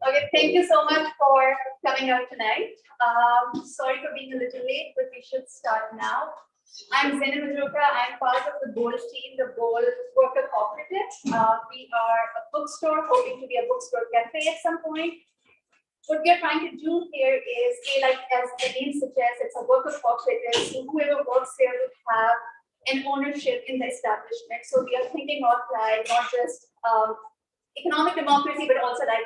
Okay, thank you so much for coming out tonight. Sorry for being a little late, but we should start now. I'm Zainab Majruka. I'm part of the Bold team, the Bold Worker Cooperative. We are a bookstore, hoping to be a bookstore cafe at some point. What we are trying to do here is, like as the name suggests, it's a worker cooperative, so whoever works here would have an ownership in the establishment. So we are thinking of like not just economic democracy, but also like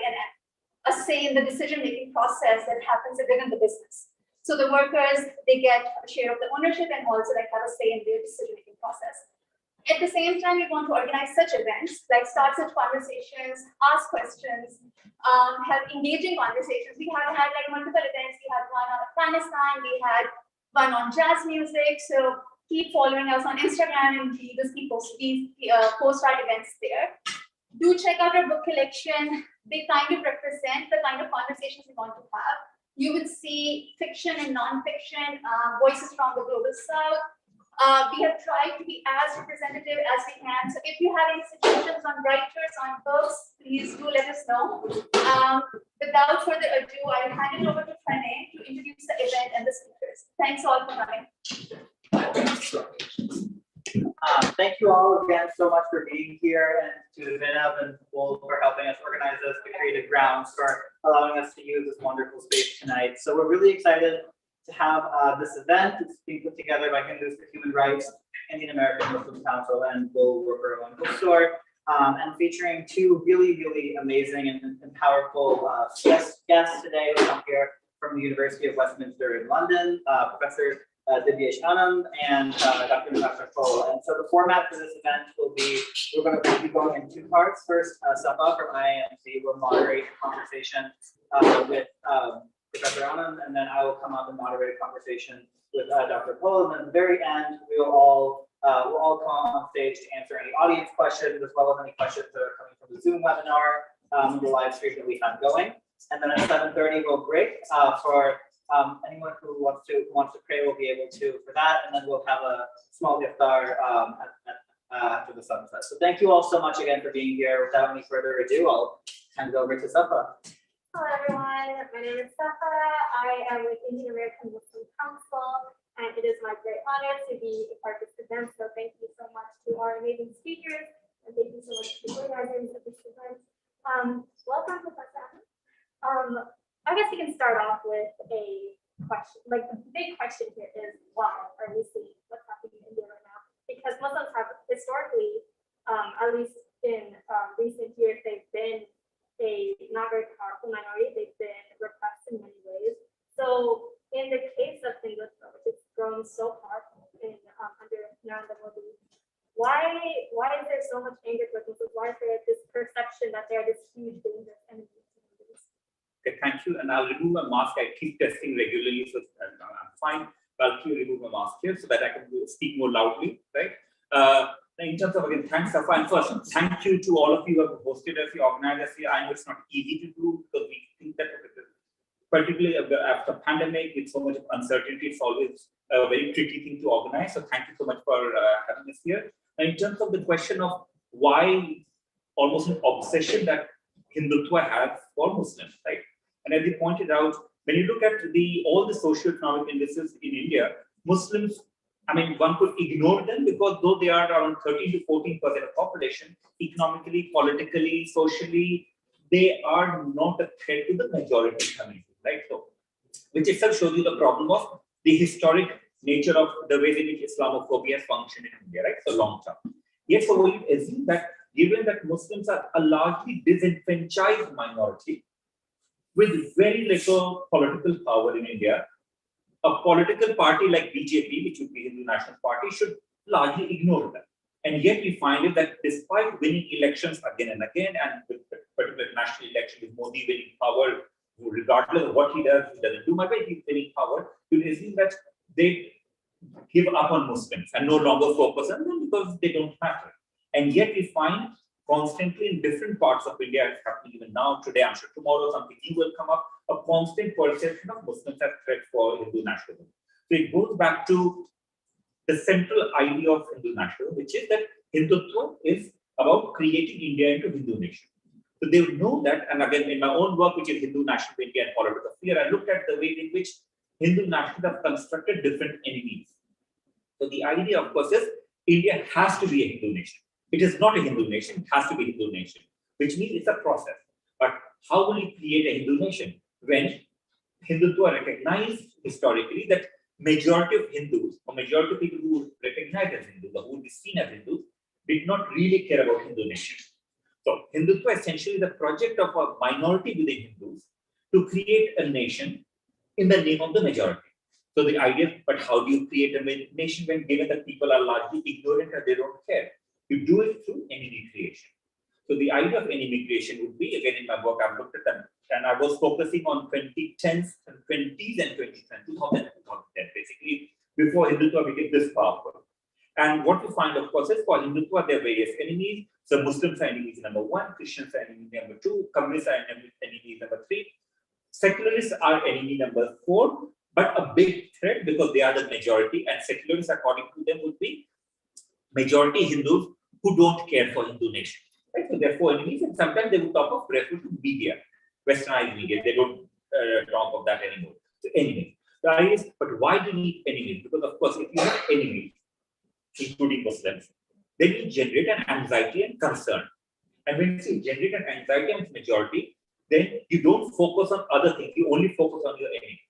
a say in the decision-making process that happens within the business. So the workers, they get a share of the ownership and also like have a say in their decision-making process. At the same time, we want to organize such events, like start such conversations, ask questions, have engaging conversations. We have had like multiple events. We had one on Afghanistan, we had one on jazz music. So keep following us on Instagram and we just keep post our events there. Do check out our book collection. They kind of represent the kind of conversations we want to have. You would see fiction and non-fiction, voices from the global south. We have tried to be as representative as we can. So if you have any suggestions on writers, on books, please do let us know. Without further ado, I'll hand it over to Pranay to introduce the event and the speakers. Thanks all for coming. Thank you all again so much for being here, and to Zainab and Bold for helping us organize this, the creative grounds for allowing us to use this wonderful space tonight. So we're really excited to have this event. It's being put together by Hindus for Human Rights, Indian American Muslim Council, and Bold Worker Owned Bookstore, and featuring two really amazing and powerful guests today who come here from the University of Westminster in London, Professor Divyesh Anand and Dr. Natasha Cole. And so the format for this event will be, we're going to be going in two parts. First, Safa from IAMC will moderate a conversation with Professor Anand, and then I will come up and moderate a conversation with Dr. Cole. And then at the very end, we'll all come on stage to answer any audience questions, as well as any questions that are coming from the Zoom webinar, the live stream that we have going. And then at 7:30, we'll break for anyone who wants to pray will be able to for that, and then we'll have a small iftar after the sunset. So thank you all so much again for being here. Without any further ado, I'll hand it over to Safa. Hello everyone, my name is Safa. I am with Indian American Muslim Council, and it is my great honor to be a part of this event. So thank you so much to our amazing speakers, and thank you so much to the organizers of this event. Welcome, Professor. I guess we can start off with a question. Like the big question here is, why are we seeing what's happening in India right now? Because Muslims have historically, at least in recent years, they've been a not very powerful minority. They've been repressed in many ways. So in the case of Hindutva, which has grown so powerful in under Narendra Modi, why is there so much anger towards Muslims? Why is there this perception that they are this huge dangerous enemy? Okay, thank you. And I'll remove my mask. I keep testing regularly, so I'm fine. But I'll keep remove my mask here so that I can speak more loudly, right? In terms of, again, thanks, Safa. And first, thank you to all of you who have hosted us, you organized us here. I know it's not easy to do because we think that, particularly after pandemic, with so much uncertainty, it's always a very tricky thing to organize. So thank you so much for having us here. And in terms of the question of why almost an obsession that Hindutva has for Muslims, right? And as you pointed out, when you look at all the socio-economic indices in India, Muslims, I mean, one could ignore them because though they are around 13 to 14% of population, economically, politically, socially, they are not a threat to the majority community, right? So, which itself shows you the problem of the historic nature of the way in which Islamophobia has functioned in India, right? So long term. Yes, so we assume that given that Muslims are a largely disenfranchised minority with very little political power in India, a political party like BJP, which would be Hindu National Party, should largely ignore them. And yet we find it that despite winning elections again and again, and with particular national election with Modi winning power, regardless of what he doesn't do much, but he's winning power, you assume that they give up on Muslims and no longer focus on them because they don't matter. And yet we find constantly in different parts of India, it's happening even now, today, I'm sure tomorrow something new will come up, a constant perception of Muslims as threat for Hindu nationalism. So it goes back to the central idea of Hindu nationalism, which is that Hindutva is about creating India into Hindu nation. So they would know that, and again, in my own work, which is Hindu national India and political fear, I looked at the way in which Hindu nationalists have constructed different enemies. So the idea, of course, is India has to be a Hindu nation. It is not a Hindu nation, it has to be a Hindu nation, which means it's a process. But how will you create a Hindu nation when Hindutva recognized historically that majority of Hindus, or majority of people who recognize as Hindus, or who would be seen as Hindus, did not really care about Hindu nation. So Hindutva essentially is the project of a minority within Hindus to create a nation in the name of the majority. So the idea, but how do you create a nation when given that people are largely ignorant and they don't care? You do it through enemy creation. So the idea of enemy creation would be, again in my work, I've looked at them, and I was focusing on 2010s and 20s and 2010, basically before Hindutva became this powerful. And what we find, of course, is for Hindutva, there are various enemies. So Muslims are enemies number 1, Christians are enemy number 2, communists are enemy number 3, secularists are enemy number 4, but a big threat because they are the majority, and secularists, according to them, would be majority Hindus who don't care for Hindu nation. Right? So therefore enemies, and sometimes they would talk of refer to media, westernized media. They don't talk of that anymore. So enemies. The idea is, but why do you need enemies? Because of course, if you have enemies, including Muslims, then you generate an anxiety and concern. And when you generate an anxiety and majority, then you don't focus on other things. You only focus on your enemy.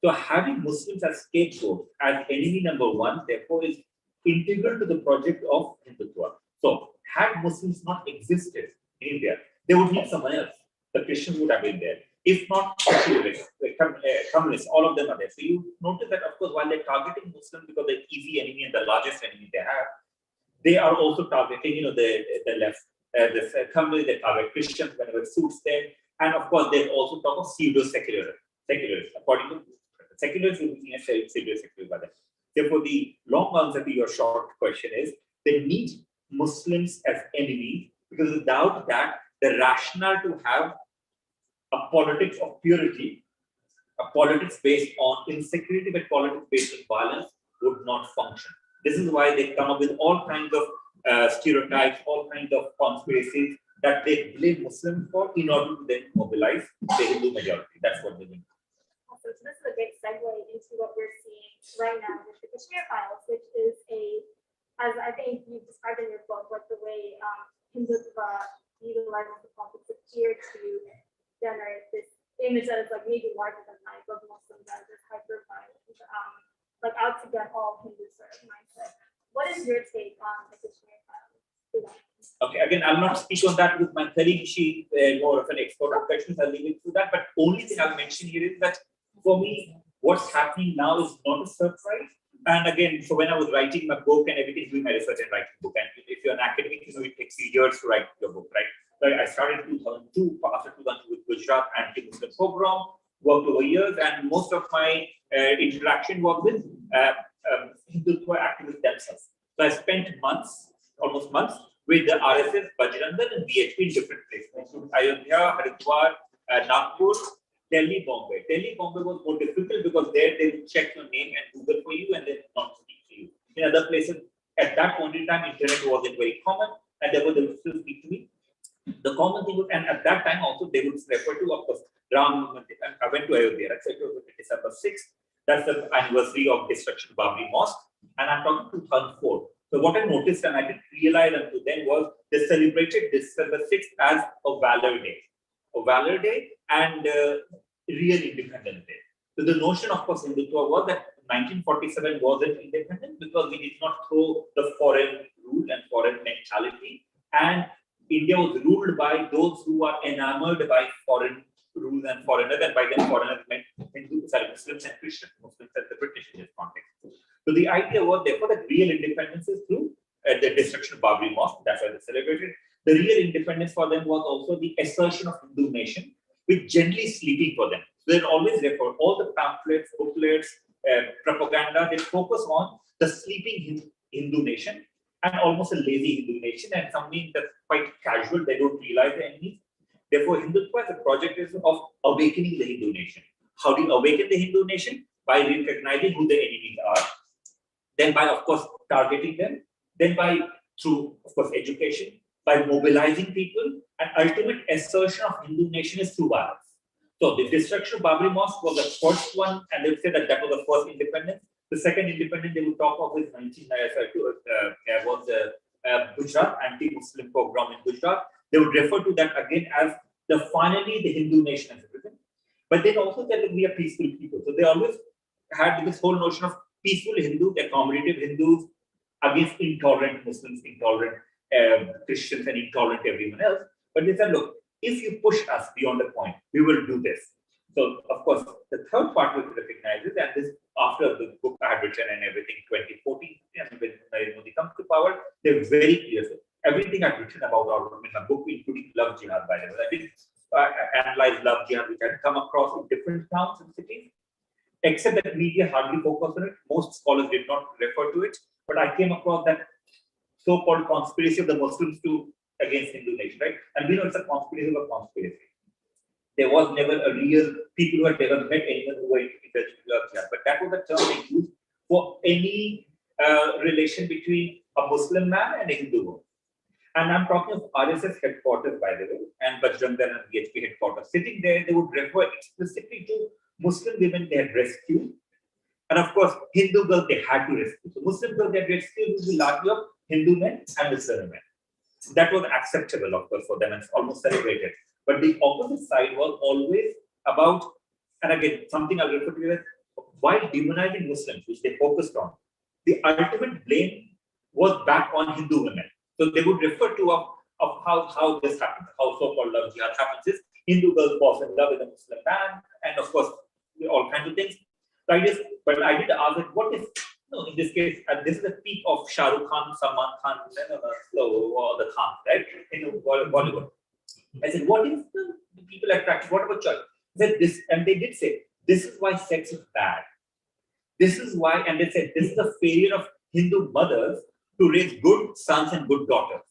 So having Muslims as scapegoats, as enemy number 1, therefore is integral to the project of Hindutva. So had Muslims not existed in India, they would need someone else. The Christians would have been there. If not, communists, all of them are there. So you notice that, of course, while they're targeting Muslims because they're easy enemy and the largest enemy they have, they are also targeting, the left. The communists, they target Christians whenever it suits them. And of course, they also talk of pseudo-secularists. According to secularists, we're looking at pseudo-secularists by them. Therefore, the long answer to your short question is they need Muslims as enemies, because without that, the rationale to have a politics of purity, a politics based on insecurity, but politics based on violence would not function. This is why they come up with all kinds of stereotypes, all kinds of conspiracies that they blame Muslims for in order to then mobilize the Hindu majority. That's what they do. So this is a great segue into what we're seeing right now with the Kashmir files, which is as I think you described in your book, like the way Hindutva utilizes the politics of fear to generate this image that is like maybe larger than life of Muslims as this hyper-violent, like out to get all Hindus sort of mindset. What is your take on the Kashmir files? Okay, again, I'll not speak on that with my colleague. She more of an expert of questions. I'll leave it to that. But only thing I'll mention here is that for me, what's happening now is not a surprise. And again, so when I was writing my book and everything, doing my research and writing book, and if you're an academic, it takes you years to write your book, right? So I started in 2002, after 2002 with Gujarat anti-Muslim pogrom, worked over years, and most of my interaction was with Hindutva activists themselves. So I spent almost months, with the RSS, Bajrangan, and BHP in different places, including Ayodhya, Haridwar, Nagpur, Delhi, Bombay. Delhi, Bombay was more difficult because there they would check your name and Google for you and then not speak to you. In other places, at that point in time, internet wasn't very common, and therefore they would still speak to me. The common thing was, and at that time also, they would refer to, of course, Ram. I went to Ayodhya, right? So it was December 6th. That's the anniversary of destruction of Babri Mosque, and I'm talking 2004. So what I noticed, and I didn't realize until then, was they celebrated December 6th as a Valor Day and real Independence Day. So the notion, of course, Hindutva was that 1947 wasn't independent because we did not throw the foreign rule and foreign mentality, and India was ruled by those who are enamored by foreign rules and foreigners, and by then foreigners meant Muslims and Christians, Muslims and the British in this context. So the idea was, therefore, that real independence is through the destruction of Babri Mosque. That's why they celebrated. The real independence for them was also the assertion of Hindu nation, which generally sleeping for them. So they always refer all the pamphlets, booklets, propaganda. They focus on the sleeping Hindu nation and almost a lazy Hindu nation, and something that's quite casual. They don't realize the enemies. Therefore, Hindutva as a project is of awakening the Hindu nation. How do you awaken the Hindu nation? By recognizing who the enemies are, then by, of course, targeting them, then by, through, of course, education, by mobilizing people, and ultimate assertion of Hindu nation is through violence. So the destruction of Babri Mosque was the first one, and they would say that that was the first independence. The second independence they would talk of is 1992, was the Gujarat anti-Muslim pogrom in Gujarat. They would refer to that again as finally the Hindu nation has arisen. But they also said that we are peaceful people. So they always had this whole notion of peaceful Hindus, accommodative Hindus against intolerant Muslims, intolerant Christians, and intolerant everyone else. But they said, look, if you push us beyond the point, we will do this. So, of course, the third part we recognize is that this, after the book I had written and everything, 2014, and when Narendra Modi comes to power, they're very clear. So everything I've written about our book, including Love Jihad, by the way. I did analyze Love Jihad, which I'd come across in different towns and cities, except that media hardly focused on it. Most scholars did not refer to it, but I came across that so-called conspiracy of the Muslims against Hindu nation, right? And we know it's a conspiracy of a conspiracy. There was never a real people who had never met anyone who were interested in Love Jihad, but that was the term they used for any relation between a Muslim man and a Hindu woman. And I'm talking of RSS headquarters, by the way, and Bajrang Dal and BHP headquarters. Sitting there, they would refer explicitly to Muslim women they had rescued. And of course, Hindu girls they had to rescue. So Muslim girls they had rescued would be largely of Hindu men and Muslim men. That was acceptable, of course, for them and almost celebrated. But the opposite side was always about, and again, something I'll refer to as, while demonizing Muslims, which they focused on, the ultimate blame was back on Hindu women. So they would refer to of how this happens, how so-called love jihad happens is Hindu girls fall in love with a Muslim man, and of course, all kinds of things. So but I did ask it, what is, no, in this case, this is the peak of Shah Rukh Khan, Salman Khan, or the Khan, right, in Bollywood. I said, what is the people attracted? What about choice? They said this, and they did say, this is why sex is bad. This is why, and they said, this is the failure of Hindu mothers to raise good sons and good daughters.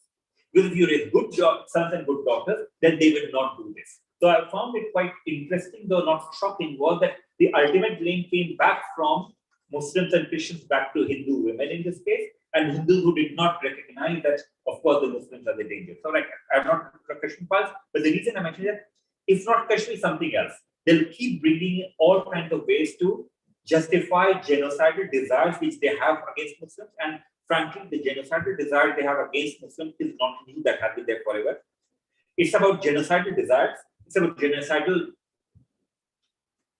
Because if you raise good sons and good daughters, then they will not do this. So I found it quite interesting, though not shocking, was that the ultimate blame came back from Muslims and Christians back to Hindu women in this case, and Hindus who did not recognize that, of course, the Muslims are the danger. So, like, I'm not a Kashmir pulse, but the reason I mentioned that it's not Kashmir, something else. They'll keep bringing all kinds of ways to justify genocidal desires which they have against Muslims, and frankly, the genocidal desire they have against Muslims is not new, that have been there forever. It's about genocidal desires, it's about genocidal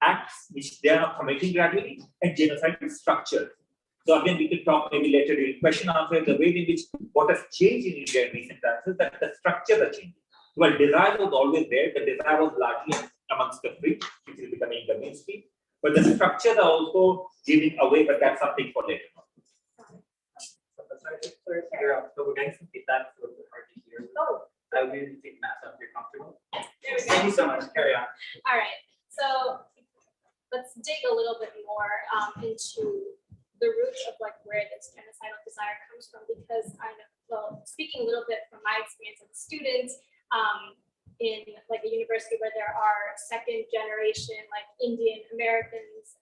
acts which they are not committing gradually, and genocidal structures. So again, we could talk maybe later during question answer, the way in which what has changed in India in recent times is that the structures are changing. Well, desire was always there, the desire was largely amongst the free, which is becoming the mainstream, but the structures are also giving away, but that's something for later on. So we're getting some feedback, so it's hard to hear. Oh. I will take Matt if you're comfortable. There we go. Thank you so much. Carry on. All right, so let's dig a little bit more into the roots of like where this genocidal desire comes from, because I know, well, speaking a little bit from my experience as a student in like a university where there are second generation like Indian Americans,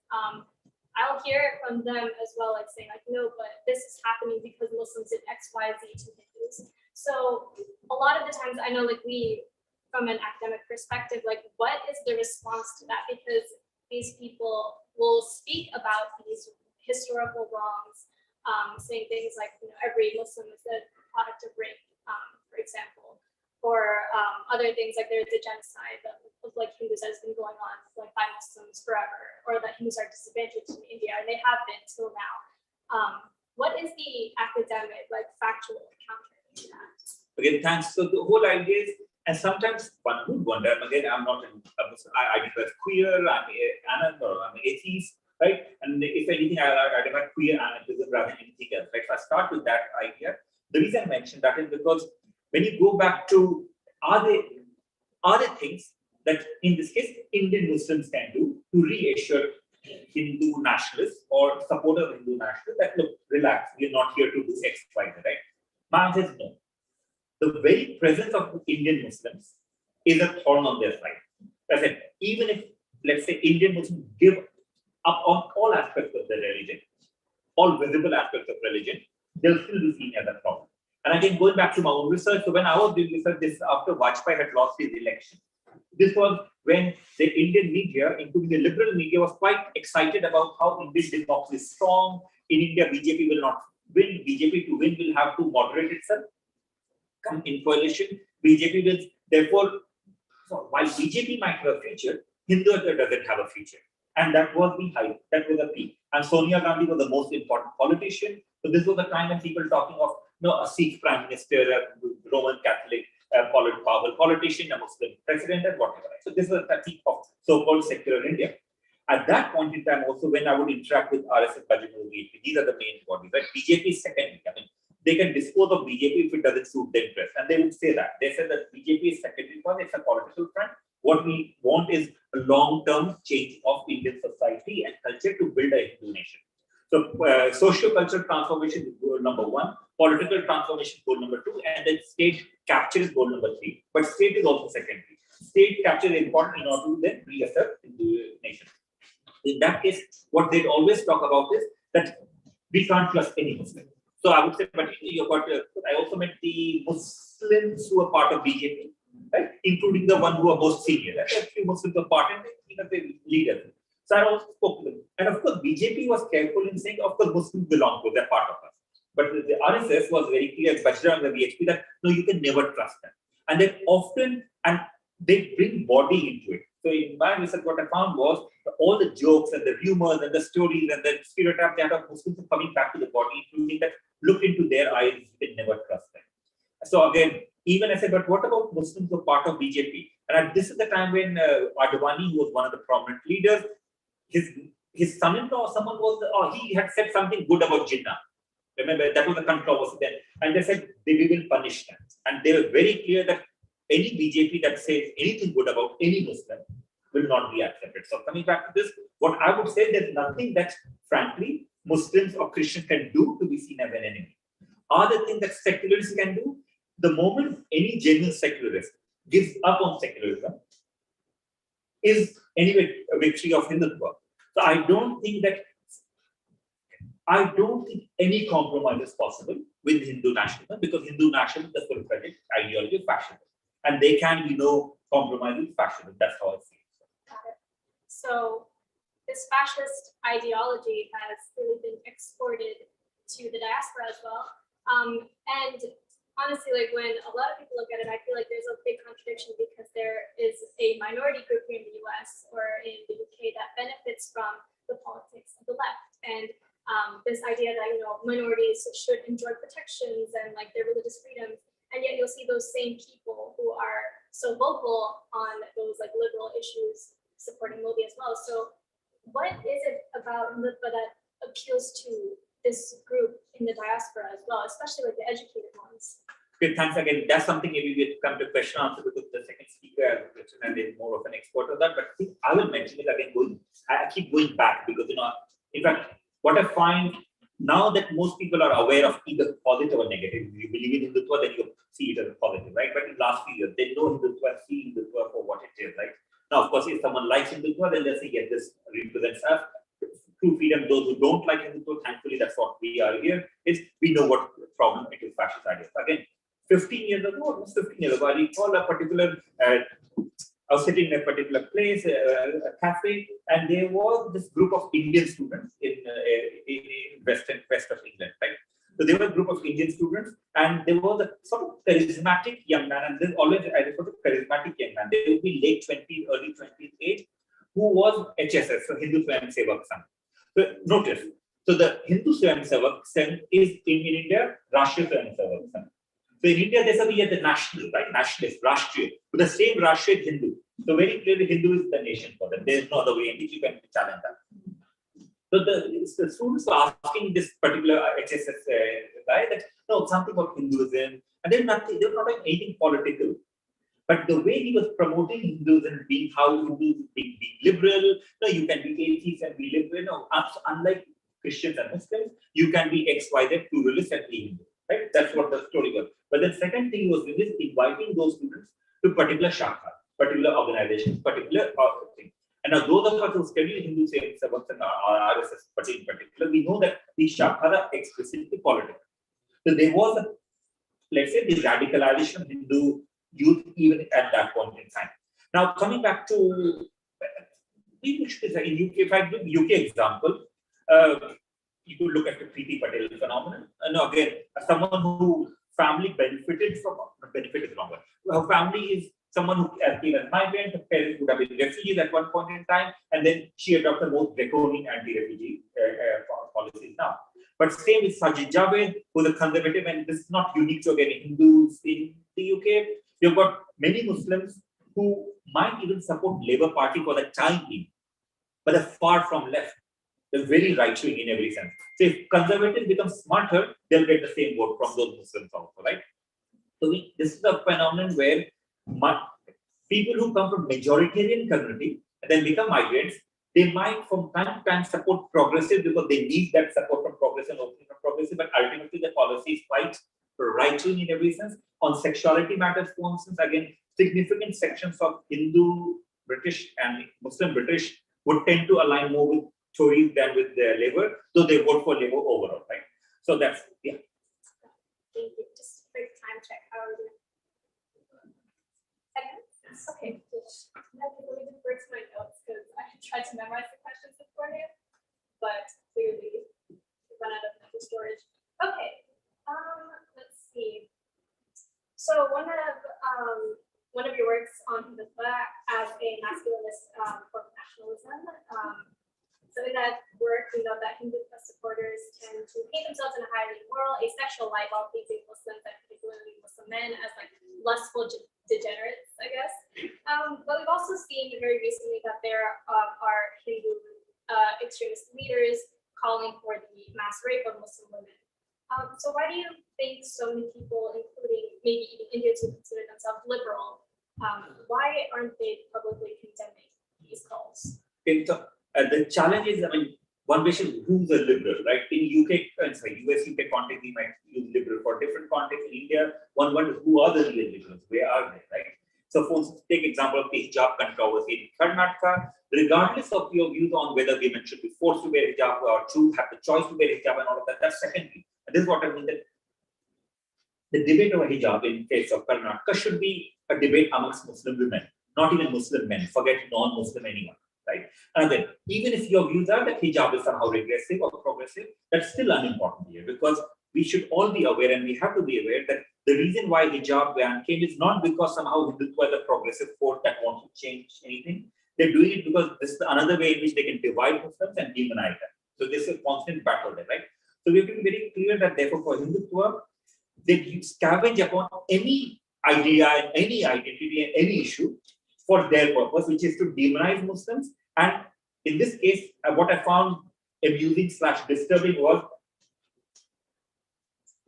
I'll hear it from them as well, like saying like, no, but this is happening because Muslims did X, Y, Z to Hindus. So a lot of the times I know like we, from an academic perspective, like what is the response to that? Because these people will speak about these historical wrongs, saying things like, you know, every Muslim is a product of rape, for example, or other things like there's a genocide of like Hindus that has been going on like by Muslims forever, or that Hindus are disadvantaged in India, and they have been till now. What is the academic, like factual counter to that? Again, thanks. So the whole idea is, and sometimes one would wonder, again, I'm not a Muslim, I identify as queer, I'm an atheist, right? And if anything, I identify queer anarchism rather than anything else, right? So I start with that idea. The reason I mentioned that is because when you go back to, are there things that, in this case, Indian Muslims can do to reassure Hindu nationalists or supporters of Hindu nationalists that, look, relax, we're not here to do X, Y, Z, right? My answer is no. The very presence of Indian Muslims is a thorn on their side. As I said, even if, let's say, Indian Muslims give up on all aspects of their religion, all visible aspects of religion, they'll still be seen as a problem. And again, going back to my own research, so when I was doing research, this after Vajpayee had lost his election, this was when the Indian media, including the liberal media, was quite excited about how Indian democracy is strong. In India, BJP will not win. BJP to win will have to moderate itself, come in coalition. BJP will, therefore, so while BJP might have a future, Hindutva doesn't have a future. And that was the hype, that was the peak. And Sonia Gandhi was the most important politician. So this was the time when people talking of a Sikh prime minister, a Roman Catholic powerful politician, a Muslim president, and whatever. So this was the peak of so-called secular India. At that point in time, also when I would interact with RSS, Bajrang, these are the main bodies, right? BJP is secondary. I mean, they can dispose of BJP if it doesn't suit their interest. And they would say that. They said that BJP is secondary because it's a political front. What we want is a long-term change of Indian society and culture to build a Hindu nation. So, socio-cultural transformation is goal number 1, political transformation goal number 2, and then state capture is goal number 3. But state is also secondary. State capture is important in order to then reassert Hindu nation. In that case, what they'd always talk about is that we can't trust any Muslim. So I would say, but I also met the Muslims who are part of BJP, right? Including the one who are most senior. Right? A few Muslims are part and they leaders. So I also spoke to them. And of course, BJP was careful in saying, of course, Muslims belong to, they're part of us. But the RSS was very clear, Bajrang, the BHP, that no, you can never trust them. And they often, and they bring body into it. So in my research, what I found was all the jokes and the rumors and the stories and the stereotypes that of Muslims are coming back to the body, including that look into their eyes, you can never trust them. So again, even I said, but what about Muslims who are part of BJP? And this is the time when Advani, who was one of the prominent leaders, his son-in-law, someone was, he had said something good about Jinnah. Remember, that was the controversy then. And they said, we will punish them. And they were very clear that any BJP that says anything good about any Muslim will not be accepted. So coming back to this, what I would say, there's nothing that, frankly, Muslims or Christians can do to be seen as an enemy. Other things that secularists can do, the moment any genuine secularist gives up on secularism, is anyway a victory of Hindutva. So I don't think any compromise is possible with Hindu nationalism, because Hindu nationalism is the full-fledged ideology of fascism. And there can be no compromise with fascism. That's how I see it. Got it. So this fascist ideology has really been exported to the diaspora as well. And honestly, like when a lot of people look at it, I feel like there's a big contradiction, because there is a minority group here in the US or in the UK that benefits from the politics of the left. And this idea that, minorities should enjoy protections and like their religious freedoms. And yet you'll see those same people who are so vocal on those like liberal issues supporting Modi as well. So what is it about Hindutva that appeals to this group in the diaspora as well, especially like the educated ones? Okay, thanks again. That's something maybe we come to question answer, because the second speaker has written and is more of an expert on that. But I will mention it again. I keep going back because in fact, what I find now that most people are aware of either positive or negative. If you believe in Hindutva, then you see it as a positive, right? But in the last few years, they know Hindutva and see Hindutva for what it is, right? Now, of course, if someone likes Hindutva, then they'll say, yes, this represents us. True freedom. Those who don't like Hindutva, thankfully, that's what we are here, is we know what problem it is, fascist ideas. Again, 15 years ago, almost 15 years ago, I recall a particular, I was sitting in a particular place, a cafe, and there was this group of Indian students in west of England, right? So there were a group of Indian students, and there was a sort of charismatic young man, and there's always a sort of charismatic young man. They would be late 20s, early 20s age, who was HSS, so Hindu Swayam Sevak Sangh. So notice, so the Hindu Swayam Sevak Sangh is in India, Rashtriya Swayam Sevak Sangh. So in India, they say we are the national, right? Nationalist, Rashtriya. But the same Rashtriya is Hindu. So very clearly, Hindu is the nation for them. There is no other way in which you can challenge that. So the students were asking this particular HSS guy that, no, something about Hinduism, and they were not doing anything political. But the way he was promoting Hinduism, being how Hindus being liberal, no, you can be atheist and be liberal. No, unlike Christians and Muslims, you can be XYZ pluralist and be Hindu. Right? That's what the story was. But the second thing was inviting those students to particular shakha, particular organizations, particular things. And now those of us who study Hindu Sevaks and RSS, but in particular, we know that these shakhas are explicitly political. So there was let's say, the radicalization of Hindu youth even at that point in time. Now, coming back to, in UK, if I give UK example, you could look at the Preeti Patel phenomenon. And again, someone who family benefited from, benefited from her family is someone who came as migrant, her parents would have been refugees at one point in time, and then she adopted most draconian anti-refugee policies now. But same with Sajid Javed, who's a conservative, and this is not unique to again Hindus in the UK. You've got many Muslims who might even support Labour Party for the time being, but they're far from left. They're very right-wing in every sense. So if conservatives become smarter, they'll get the same vote from those Muslims also, right? So this is a phenomenon where people who come from majoritarian community and then become migrants, they might from time to time support progressive because they need that support from progressive, but ultimately the policy is quite right-wing in every sense. On sexuality matters, for instance, again, significant sections of Hindu, British and Muslim British would tend to align more with Tories than with the Labour, so they vote for Labour overall, right? So that's, yeah. Thank you. Just a quick time check. How are we doing? 10 minutes? Okay. Let me defer to my notes because I tried to memorize the questions beforehand, but clearly we run out of mental storage. Okay. Let's see. So one of your works on Hindutva as a masculinist form of nationalism. So in that work, we know that Hindutva supporters tend to paint themselves in a highly moral, asexual light while pleasing Muslims, and particularly Muslim men, as like lustful degenerates, I guess. But we've also seen very recently that there are Hindu extremist leaders calling for the mass rape of Muslim women. So why do you think so many people, including maybe even Indians who consider themselves liberal, why aren't they publicly condemning these calls? The challenge is, I mean, one question, who's a liberal, right? In UK, sorry, US, UK context, we might use liberal for different contexts. In India, one wonders who are the real liberals? Where are they, right? So for instance, take example of the hijab controversy in Karnataka. Regardless of your views on whether women should be forced to wear hijab or to have the choice to wear hijab and all of that, that's secondary. And this is what I mean, that the debate over hijab in case of Karnataka should be a debate amongst Muslim women, not even Muslim men, forget non-Muslim anyone. Right? And then, even if your views are that hijab is somehow regressive or progressive, that's still unimportant here because we should all be aware and we have to be aware that the reason why hijab ban came is not because somehow Hindutva is a progressive force that wants to change anything. They're doing it because this is another way in which they can divide Muslims and demonize them. So this is a constant battle there, right? So we have to be very clear that therefore for Hindutva, they scavenge upon any idea, any identity, and any issue for their purpose, which is to demonize Muslims. And in this case, what I found amusing / disturbing was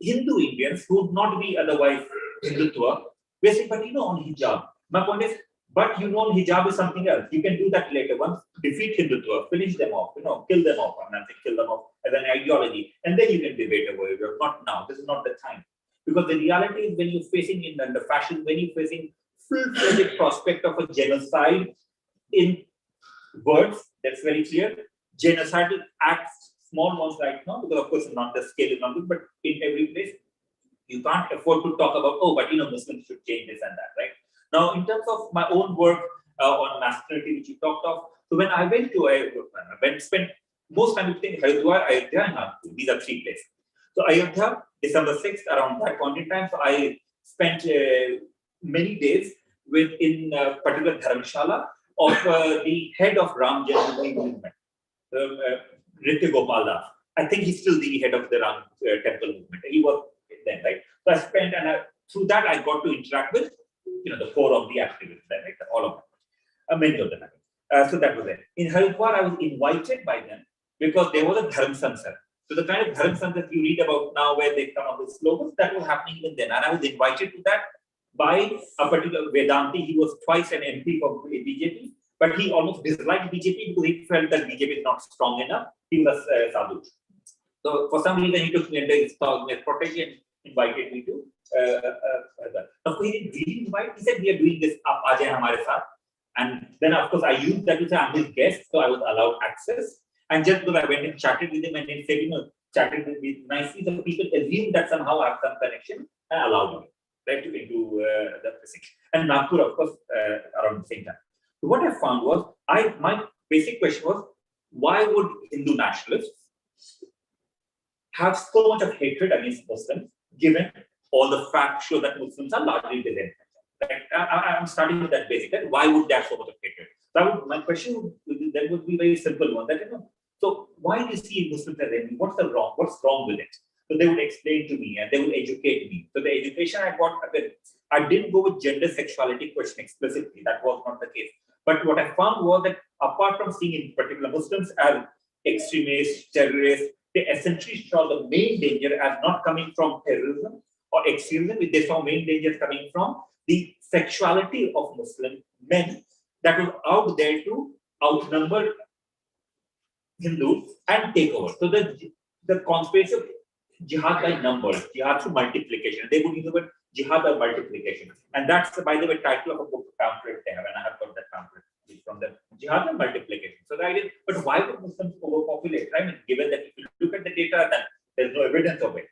Hindu Indians who would not be otherwise Hindutva, we say, but on hijab. My point is, but on hijab is something else. You can do that later. Once defeat Hindutva, finish them off, kill them off. I'm not saying kill them off as an ideology, and then you can debate over it. Not now. This is not the time. Because the reality is when you're facing in the fashion, when you're facing full-fledged prospect of a genocide in words, that's very clear. Genocidal acts, small ones right now, because of course not the scale is not good, but in every place, you can't afford to talk about, oh, but Muslims should change this and that, right? Now, in terms of my own work on masculinity, which you talked of, so when I went to, spent most time in Haridwar, Ayodhya, and Nagpur. These are 3 places. So Ayodhya, December 6th, around that point in time, so I spent many days in a particular dharamshala of the head of Ram Janmabhoomi movement, Nritya Gopal Das. I think he's still the head of the Ram temple movement. He was then, right? So I spent, and through that I got to interact with, the core of the activists, right? All of them, many of them. So that was it. In Haridwar, I was invited by them because there was a Dharm Sansad. So the kind of Dharm Sansad you read about now, where they come up with slogans, that was happening even then, and I was invited to that by a particular Vedanti. He was twice an MP for BJP, but he almost disliked BJP because he felt that BJP is not strong enough. He was Sadhu. So for some reason, he took me under his protege and invited me to that. Of course, he didn't really invite. He said, we are doing this, aap aa jaye hamare saath. And then, of course, I used that to say I'm his guest, so I was allowed access. And just because I went and chatted with him and he said, chatted with me nicely, the people assume that somehow I have some connection and allowed me right into the physics. And Nagpur, of course, around the same time. So what I found was, my basic question was, why would Hindu nationalists have so much of hatred against Muslims, given all the facts show that Muslims are largely disenfranchised? Right? I'm starting with that basic. Right? Why would they have so much of hatred? So my question would be very simple one. That so why do you see Muslims as enemy? What's wrong with it? So they would explain to me and they would educate me. So the education I got, I didn't go with gender sexuality question explicitly. That was not the case. But what I found was that apart from seeing in particular Muslims as extremists, terrorists, they essentially saw the main danger as not coming from terrorism or extremism. They saw main dangers coming from the sexuality of Muslim men that was out there to outnumber Hindus and take over. So the conspiracy of jihad by numbers, jihad through multiplication. They would use the word jihad by multiplication. And that's, by the way, title of a book pamphlet they have, and I have got that pamphlet from them. Jihad and multiplication. So the idea, but why would Muslims overpopulate? Right? I mean, given that if you look at the data, then there's no evidence of it.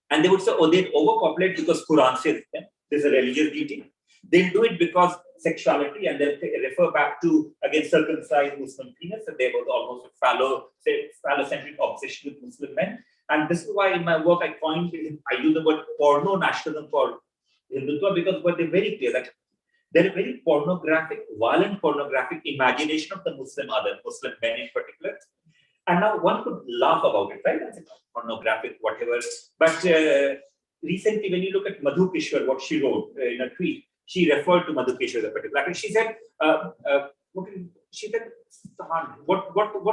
And they would say, oh, they overpopulate because Quran says there's a religious duty. They'll do it because sexuality, and they'll refer back to, again, circumcised Muslim penis, and there was almost a phallocentric obsession with Muslim men. And this is why in my work I use the word porno nationalism for Hindutva, because what they're very clear that there is very pornographic, violent pornographic imagination of the Muslim men in particular. And now one could laugh about it, right? That's pornographic, whatever. But recently, when you look at Madhu Kishwar, what she wrote in a tweet, she referred to Madhu Kishwar as a particular. And she said, what's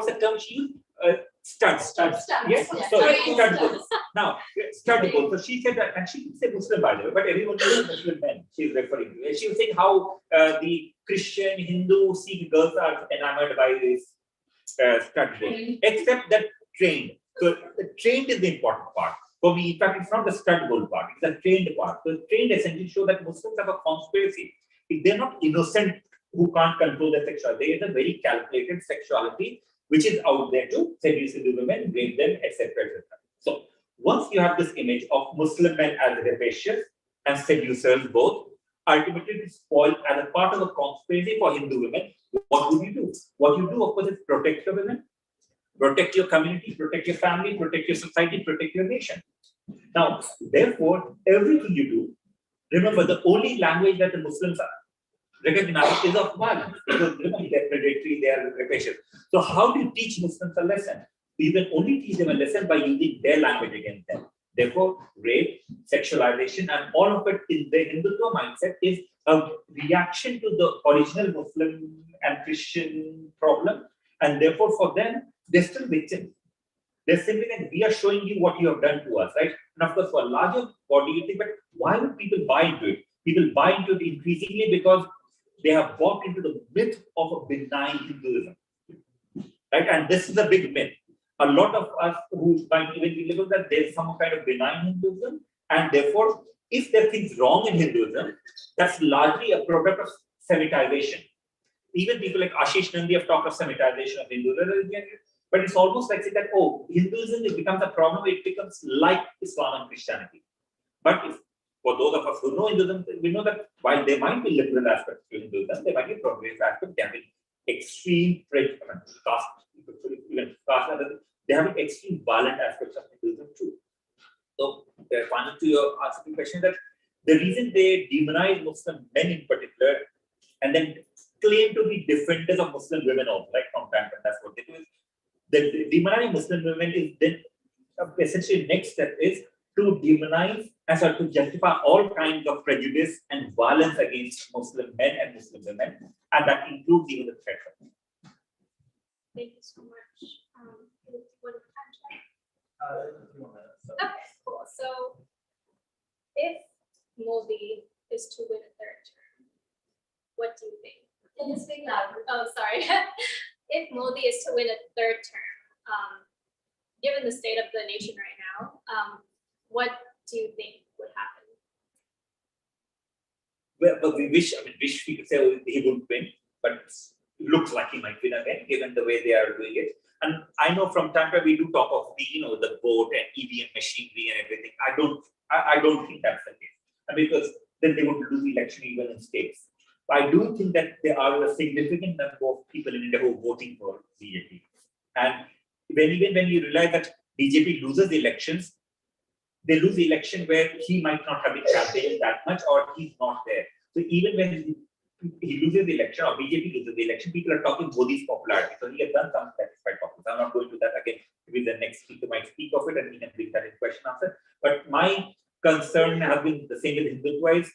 the term she used? Studs. Yes. Yeah. So stud bulls. Now, stud bulls. So she said that, and she didn't say Muslim by the way, but everyone knows Muslim men she's referring to. She was saying how the Christian, Hindu, Sikh girls are enamored by this stud bull, except that trained. So the trained is the important part. For me, in fact, it's not the stud bull part, it's the trained part. So the trained essentially show that Muslims have a conspiracy. If they're not innocent who can't control their sexuality, there is a very calculated sexuality which is out there to seduce the women, rape them, etc. So once you have this image of Muslim men as rapacious and seducers both, ultimately it's spoiled as a part of a conspiracy for Hindu women. What would you do? What you do, of course, is protect your women, protect your community, protect your family, protect your society, protect your nation. Now, therefore, everything you do, remember the only language that the Muslims are recognize is of violence, because remember, they're predatory, they are rapacious. So how do you teach Muslims a lesson? You can only teach them a lesson by using their language against them. Therefore, rape, sexualization, and all of it in the Hindutva mindset is a reaction to the original Muslim and Christian problem. And therefore, for them, they're still victims. They're simply like, we are showing you what you have done to us, right? And of course, for a larger body, you think, but why would people buy into it? People buy into it increasingly because they have bought into the myth of a benign Hinduism, right? And this is a big myth. A lot of us who might even believe that there's some kind of benign Hinduism, and therefore, if there are things wrong in Hinduism, that's largely a product of Semitization. Even people like Ashish Nandi have talked of Semitization of Hinduism, but it's almost like saying that, oh, Hinduism, it becomes a problem, it becomes like Islam and Christianity. But if, for those of us who know Hinduism, we know that while there might be liberal aspects to Hinduism, there might be progressive aspects, there have been extreme caste, they have extreme violent aspects of Hinduism too. So, finally, to your asking question, that the reason they demonize Muslim men in particular, and then claim to be defenders of Muslim women also, right? From time to time, that's what they do. Is the demonizing Muslim women is then essentially next step is to demonize and start to justify all kinds of prejudice and violence against Muslim men and Muslim women, and that includes even the threat. Thank you so much. What is the time check? Okay, cool. So if Modi is to win a third term, what do you think? Can you speak louder? Oh, sorry. If Modi is to win a third term, given the state of the nation right now, what do you think would happen? Well, but we wish, we could say he would win, but looks like he might win again, given the way they are doing it. And I know from time to time we do talk of the, the vote and EVM machinery and everything. I don't think that's the case. And because then they would lose the election even in states. I do think that there are a significant number of people in India who are voting for BJP. And even when you realize that BJP loses the elections, they lose the election where he might not have been campaigning that much or he's not there. So even when he loses the election or BJP loses the election, people are talking Modi's popularity. So he has done some satisfied popularity. I'm not going to that again. Maybe the next speaker might speak of it and we can bring that in question after. But my concern has been the same with Hindutva,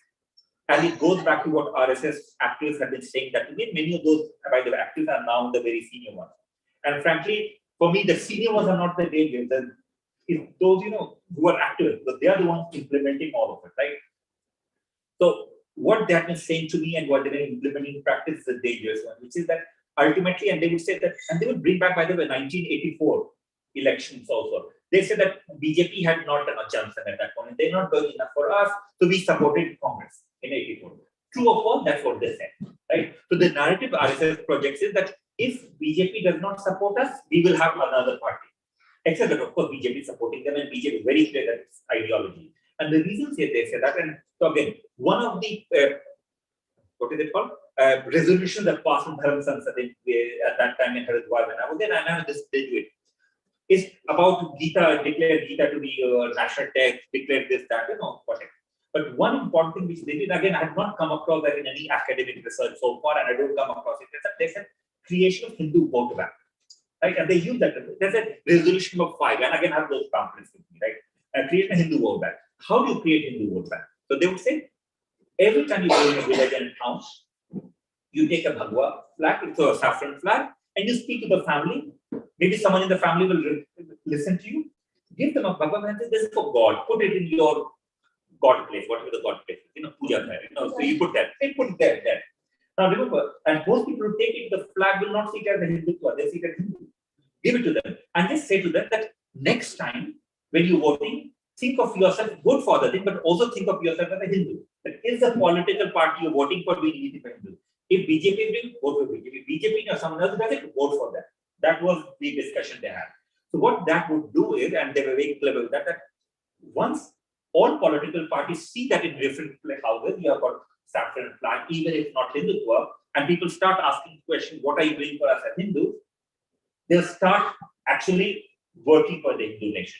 and it goes back to what RSS activists have been saying, that many of those, by the way, activists are now the very senior ones. And frankly, for me, the senior ones are not the danger. It's those, who are activists, but they are the ones implementing all of it, right? So what they have been saying to me and what they've been implementing in practice is a dangerous one, which is that ultimately, and they would say that, and they would bring back, by the way, 1984 elections also. They said that BJP had not done a Johnson at that point. They're not doing enough for us, so we supported Congress in 84. True or false? That's what they said, right? So the narrative RSS projects is that if BJP does not support us, we will have another party. Except that, of course, BJP is supporting them, and BJP is very clear that it's ideology. And the reasons here they say that, and so again, one of the what is it called? Resolutions that passed in Dharm Sansad at that time in Haridwar when I was there, and I know this they do it. Is about Gita, declare Gita to be a national text, declare this, that, whatever. But one important thing which they did, again, I have not come across that in any academic research so far, and I don't come across it. They said creation of Hindu vote bank, right? And they use that. They said resolution number 5, and again, I have those pamphlets with me, right? Create a Hindu vote bank. How do you create Hindu vote bank? So they would say, every time you go in a village and town, you take a Bhagwa flag, it's a saffron flag, and you speak to the family. Maybe someone in the family will listen to you. Give them a Bhagwa and say, this is for God. Put it in your God place, whatever the God place is, puja there. So you put that. They put it there. Now remember, and most people who take it, the flag will not see it as a Hindutva, they see it as Hindu. Give it to them. And just say to them that next time when you're voting, think of yourself, vote for the thing, but also think of yourself as a Hindu. That is the political party you're voting for being independent. If BJP is doing, vote for BJP. If BJP or someone else does it, vote for that. That was the discussion they had. So what that would do is, and they were very clever with that, that once all political parties see that in different houses, you have got saffron flag, even if not Hindutva, and people start asking questions, what are you doing for us as Hindus? They'll start actually working for the Hindu nation.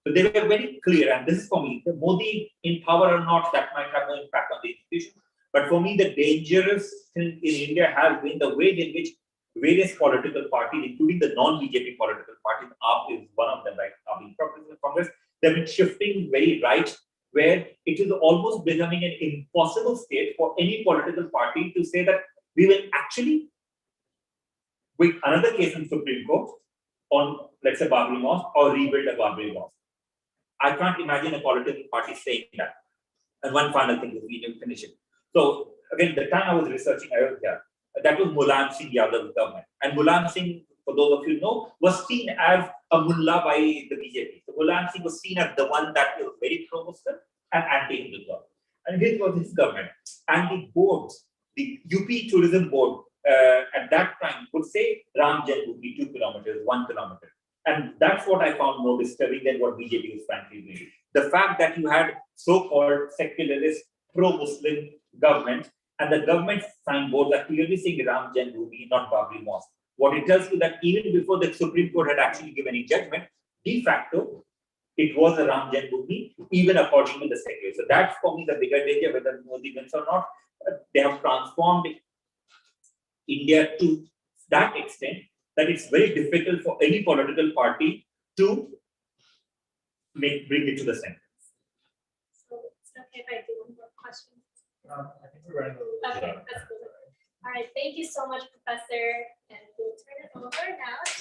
So they were very clear, and this is for me, the Modi in power or not, that might have no impact on the institution. But for me, the dangerous thing in India has been the way in which various political parties, including the non-BJP political parties, AAP is one of them, right? AAP Progressive Congress, they've been shifting very right, where it is almost becoming an impossible state for any political party to say that we will actually, with another case in Supreme Court on, let's say, Babri Mosque or rebuild a Babri Mosque. I can't imagine a political party saying that. And one final thing, we need to finish it. So again, the time I was researching Ayodhya, that was Mulayam Singh Yadav's government. And Mulayam Singh, for those of you who know, was seen as a mullah by the BJP. So Mulayam Singh was seen as the one that was very pro-Muslim and anti-Hindutva. And this was his government. And the boards, the UP Tourism Board, at that time would say Ram Janmabhoomi 2 kilometers, 1 kilometer. And that's what I found more disturbing than what BJP was frankly doing. The fact that you had so-called secularist, pro-Muslim government, and the government signboards are clearly saying Ram Janmabhoomi, not Babri Mosque. What it tells you that even before the Supreme Court had actually given any judgment, de facto, it was a Ram Janmabhoomi, even according to the secular. So that's for me the bigger danger, whether Modi wins or not. They have transformed India to that extent that it's very difficult for any political party to bring it to the center. So it's okay if I do one more question. I think we're running a little Okay, that's good. All right, thank you so much, Professor. And we'll turn it over now to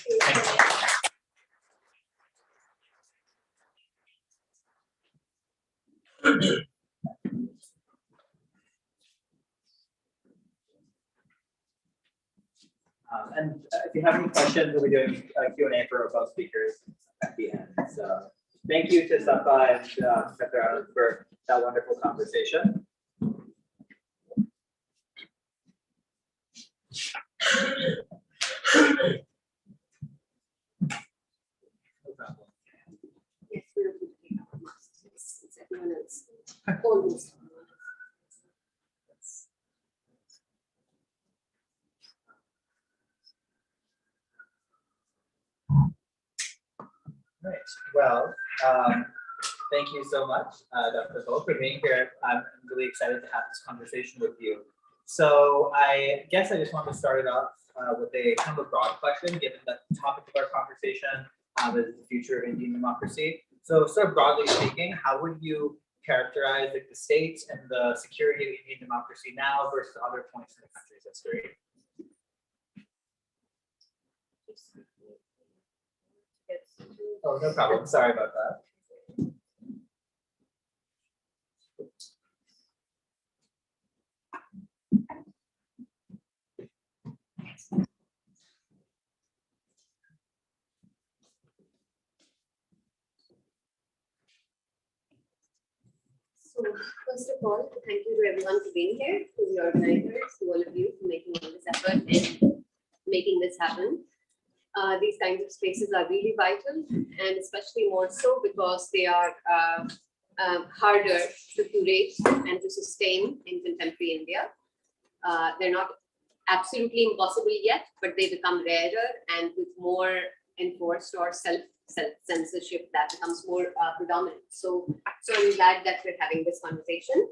and if you have any questions, we'll be doing a Q&A for both speakers at the end. So thank you to Safa and Professor Allen for that wonderful conversation. almost. Right. Well, thank you so much, Dr. Cole, for being here. I'm really excited to have this conversation with you. So I guess I just want to start it off with a kind of a broad question, given that the topic of our conversation is the future of Indian democracy. So sort of broadly speaking, how would you characterize like, the state and the security of Indian democracy now versus other points in the country's history? Oh, no problem. Sorry about that. So first of all, thank you to everyone for being here, to the organizers, to all of you for making all this effort and making this happen. These kinds of spaces are really vital, and especially more so because they are harder to curate and to sustain in contemporary India. They're not absolutely impossible yet, but they become rarer, and with more enforced or self-censorship that becomes more predominant. So I'm glad that we're having this conversation.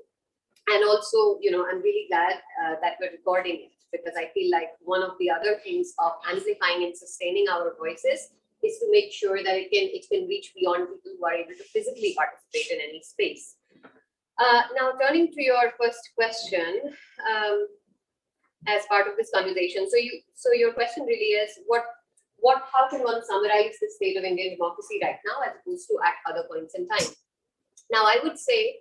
And also, I'm really glad that we're recording it, because I feel like one of the other things of amplifying and sustaining our voices is to make sure that it can reach beyond people who are able to physically participate in any space. Now, turning to your first question, as part of this conversation, so your question really is how can one summarize the state of Indian democracy right now as opposed to at other points in time? Now, I would say,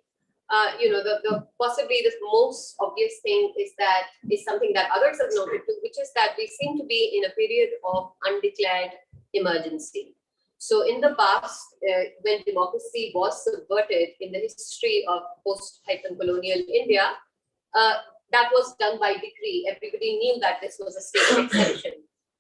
the possibly the most obvious thing is something that others have noted too, which is that we seem to be in a period of undeclared emergency. So in the past, when democracy was subverted in the history of post-colonial India, that was done by decree. Everybody knew that this was a state of exception.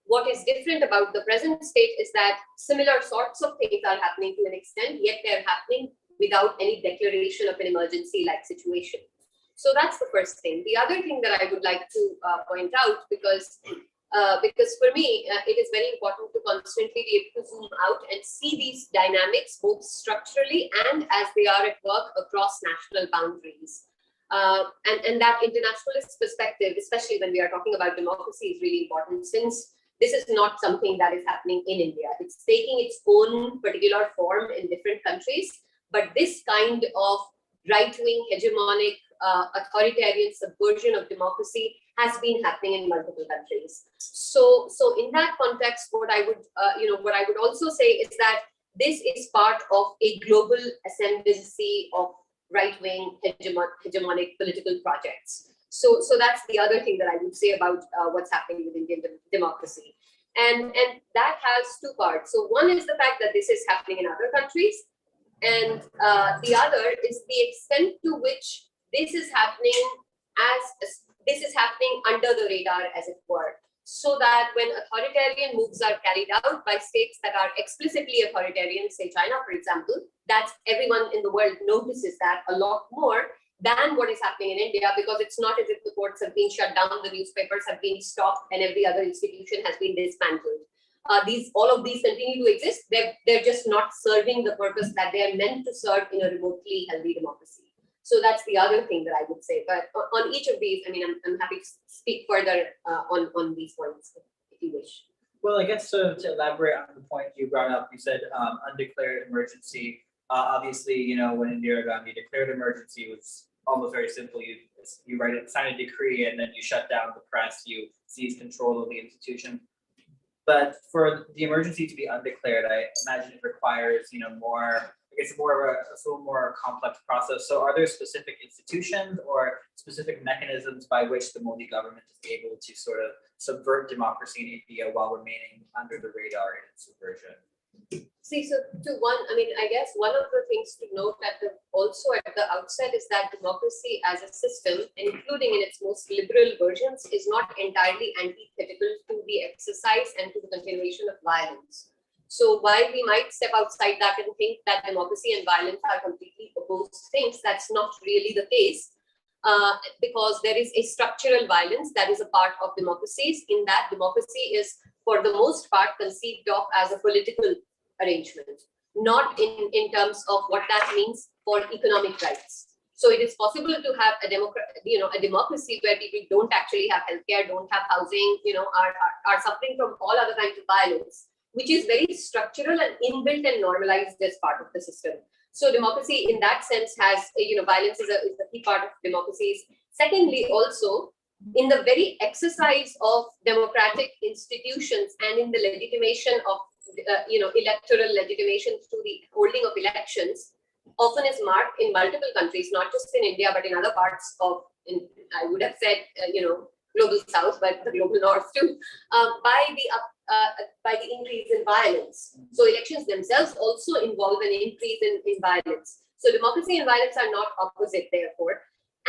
What is different about the present state is that similar sorts of things are happening to an extent, yet they're happening without any declaration of an emergency-like situation. So that's the first thing. The other thing that I would like to point out, because for me, it is very important to constantly be able to zoom out and see these dynamics both structurally and as they are at work across national boundaries. And that internationalist perspective, especially when we are talking about democracy, is really important, since this is not something that is happening in India. It's taking its own particular form in different countries. But this kind of right-wing, hegemonic, authoritarian subversion of democracy has been happening in multiple countries. So in that context, what I would also say is that this is part of a global ascendancy of right-wing, hegemonic political projects. So that's the other thing that I would say about what's happening with Indian democracy. And that has two parts. So one is the fact that this is happening in other countries. And the other is the extent to which this is happening under the radar, as it were, so that when authoritarian moves are carried out by states that are explicitly authoritarian, say China, for example, that everyone in the world notices that a lot more than what is happening in India, because it's not as if the courts have been shut down, the newspapers have been stopped, and every other institution has been dismantled. All of these continue to exist. They're just not serving the purpose that they are meant to serve in a remotely healthy democracy. So that's the other thing that I would say. But on each of these, I'm happy to speak further on these points if you wish. Well, I guess to elaborate on the point you brought up, you said undeclared emergency. Obviously, when Indira Gandhi declared emergency, it was almost very simple. You write it, sign a decree, and then you shut down the press. You seize control of the institution. But for the emergency to be undeclared, I imagine it requires, more. It's more of a more complex process. So, are there specific institutions or specific mechanisms by which the Modi government is able to sort of subvert democracy in India while remaining under the radar in its subversion? See, so I guess one of the things to note also at the outset is that democracy as a system, including in its most liberal versions, is not entirely antithetical to the exercise and to the continuation of violence. So while we might step outside that and think that democracy and violence are completely opposed things, that's not really the case, because there is a structural violence that is a part of democracies, in that democracy is, for the most part, conceived of as a political arrangement, not in terms of what that means for economic rights. So it is possible to have a democracy where people don't actually have healthcare, don't have housing, are suffering from all other kinds of violence, which is very structural and inbuilt and normalized as part of the system. So democracy in that sense has, violence is a key part of democracies. Secondly, also, in the very exercise of democratic institutions and in the legitimation of, electoral legitimation through the holding of elections, often is marked in multiple countries, not just in India, but in other parts of, I would have said, global south, but the global north too, by the increase in violence. So elections themselves also involve an increase in violence. So democracy and violence are not opposite, therefore.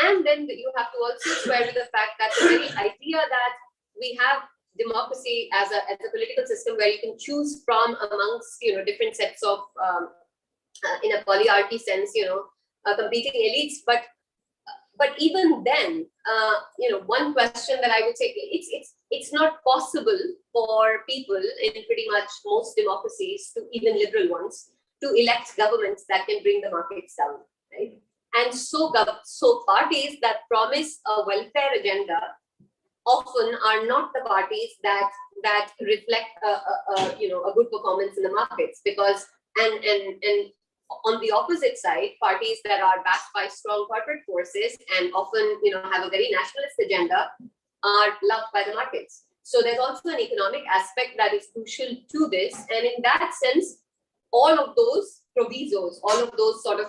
And then you have to also square with the fact that the very idea that we have democracy as a political system where you can choose from amongst, different sets of, in a polyarchy sense, competing elites, but even then, one question that I would say, it's not possible for people in pretty much most democracies, to even liberal ones, to elect governments that can bring the markets down, right? And so parties that promise a welfare agenda often are not the parties that reflect a good performance in the markets, because and on the opposite side, parties that are backed by strong corporate forces and often, have a very nationalist agenda are loved by the markets. So there's also an economic aspect that is crucial to this. And in that sense, all of those provisos, all of those sort of,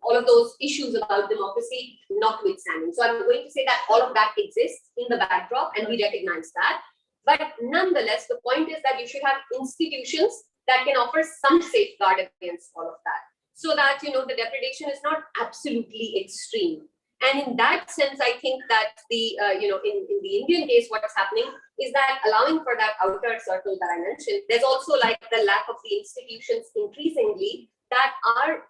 all of those issues about democracy notwithstanding. So I'm going to say that all of that exists in the backdrop and we recognize that. But nonetheless, the point is that you should have institutions that can offer some safeguard against all of that, so that the depredation is not absolutely extreme. And in that sense, I think that the in the Indian case, what's happening is that allowing for that outer circle that I mentioned, there's also like the lack of the institutions increasingly that are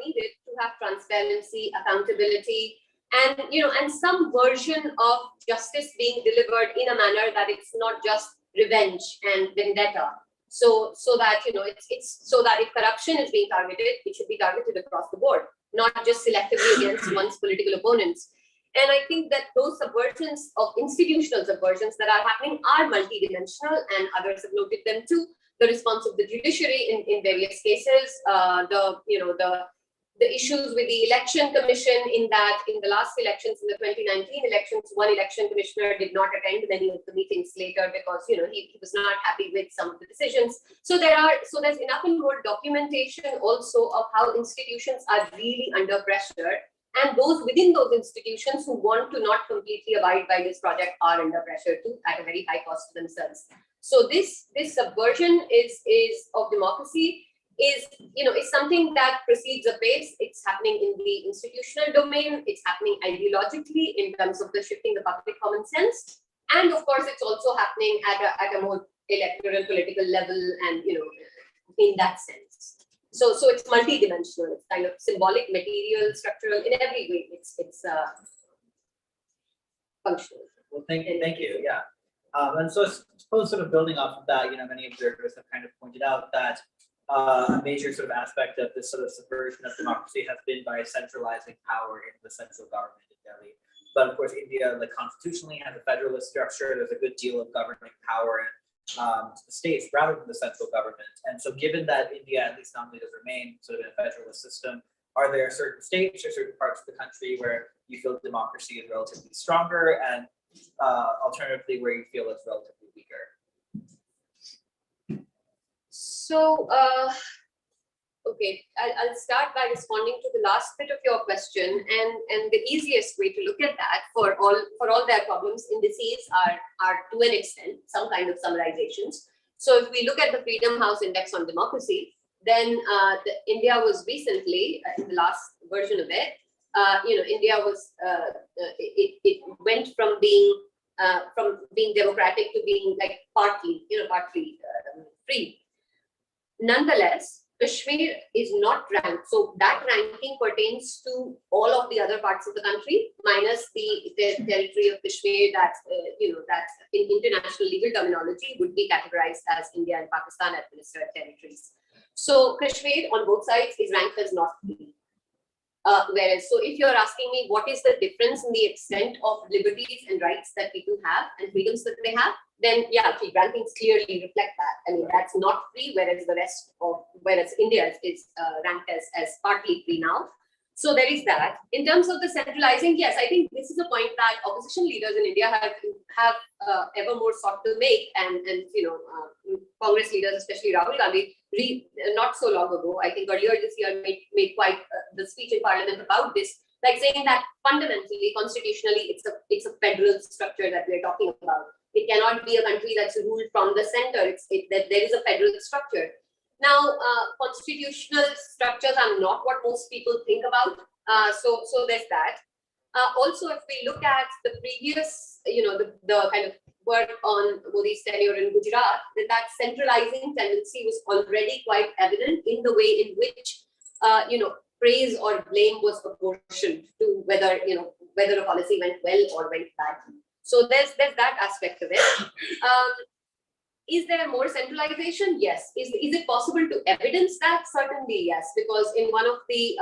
needed to have transparency, accountability, and and some version of justice being delivered in a manner that it's not just revenge and vendetta. So that it's so that if corruption is being targeted, it should be targeted across the board, not just selectively against one's political opponents. And I think that those subversions of institutional subversions that are happening are multidimensional, and others have noted them too. The response of the judiciary in various cases, the issues with the election commission, in that in the last elections, in the 2019 elections, one election commissioner did not attend many of the meetings later because he was not happy with some of the decisions. So there's enough and more documentation also of how institutions are really under pressure, and those within those institutions who want to not completely abide by this project are under pressure too, at a very high cost to themselves. So this subversion is of democracy is something that proceeds apace. It's happening in the institutional domain. It's happening ideologically in terms of the shifting the public common sense, and of course, it's also happening at a more electoral political level, and in that sense. So it's multidimensional. It's kind of symbolic, material, structural, in every way. It's functional. Well, thank you. Yeah, and so I suppose sort of building off of that, many observers have kind of pointed out that a major sort of aspect of this sort of subversion of democracy has been by centralizing power in the central government in Delhi. But of course, India, like constitutionally, has a federalist structure. There's a good deal of governing power to the states rather than the central government. And so, given that India, at least nominally, does remain sort of in a federalist system, are there certain states or certain parts of the country where you feel democracy is relatively stronger, and alternatively, where you feel it's relatively weaker? So, okay, I'll start by responding to the last bit of your question, and the easiest way to look at that for all their problems, indices are to an extent some kind of summarizations. So if we look at the Freedom House Index on Democracy, then India was recently in the last version of it. India was it went from being democratic to being like partly free. Nonetheless, Kashmir is not ranked. So that ranking pertains to all of the other parts of the country, minus the territory of Kashmir that, that in international legal terminology would be categorized as India and Pakistan administered territories. So Kashmir on both sides is ranked as not free. Whereas, so if you're asking me what is the difference in the extent of liberties and rights that people have and freedoms that they have, then yeah, the rankings clearly reflect that. I mean, that's not free, whereas India is ranked as partly free now. So there is that. In terms of the centralizing, yes, I think this is a point that opposition leaders in India have ever more sought to make, and Congress leaders, especially Rahul Gandhi, not so long ago, I think earlier this year, made quite the speech in Parliament about this, like saying that fundamentally, constitutionally, it's a federal structure that we're talking about. It cannot be a country that's ruled from the center. That there is a federal structure. Now, constitutional structures are not what most people think about. So there's that. Also, if we look at the previous, the kind of work on Modi's tenure in Gujarat, that centralizing tendency was already quite evident in the way in which, praise or blame was apportioned to whether a policy went well or went bad. So there's that aspect of it. Is there more centralization? Yes. Is it possible to evidence that? Certainly, yes. Because in one of the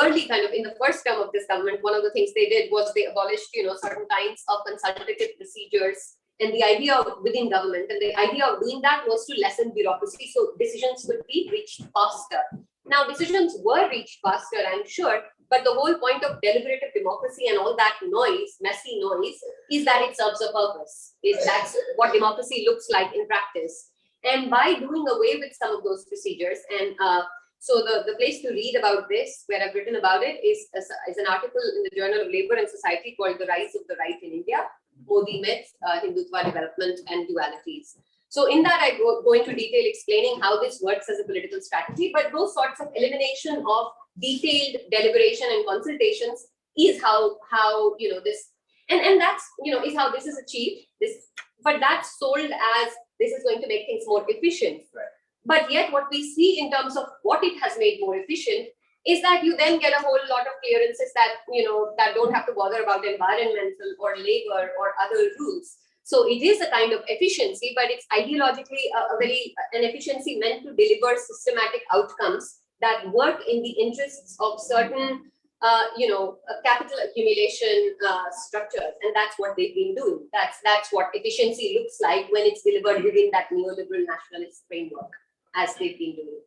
early kind of in the first term of this government, one of the things they did was they abolished, certain kinds of consultative procedures and the idea within government. And the idea of doing that was to lessen bureaucracy, so decisions could be reached faster. Now, decisions were reached faster, I'm sure, but the whole point of deliberative democracy and all that noise, messy noise, is that it serves a purpose. That's what democracy looks like in practice. And by doing away with some of those procedures, and so the place to read about this, where I've written about it, is an article in the Journal of Labour and Society called The Rise of the Right in India, Modi Myth, Hindutva Development and Dualities. So in that, I go into detail explaining how this works as a political strategy, but those sorts of elimination of detailed deliberation and consultations is how this, and that's, is how this is achieved. But that's sold as this is going to make things more efficient. Right. But yet what we see in terms of what it has made more efficient is that you then get a whole lot of clearances that, that don't have to bother about environmental or labor or other rules. So it is a kind of efficiency, but it's ideologically an efficiency meant to deliver systematic outcomes that work in the interests of certain, capital accumulation structures, and that's what they've been doing. That's what efficiency looks like when it's delivered within that neoliberal nationalist framework, as they've been doing.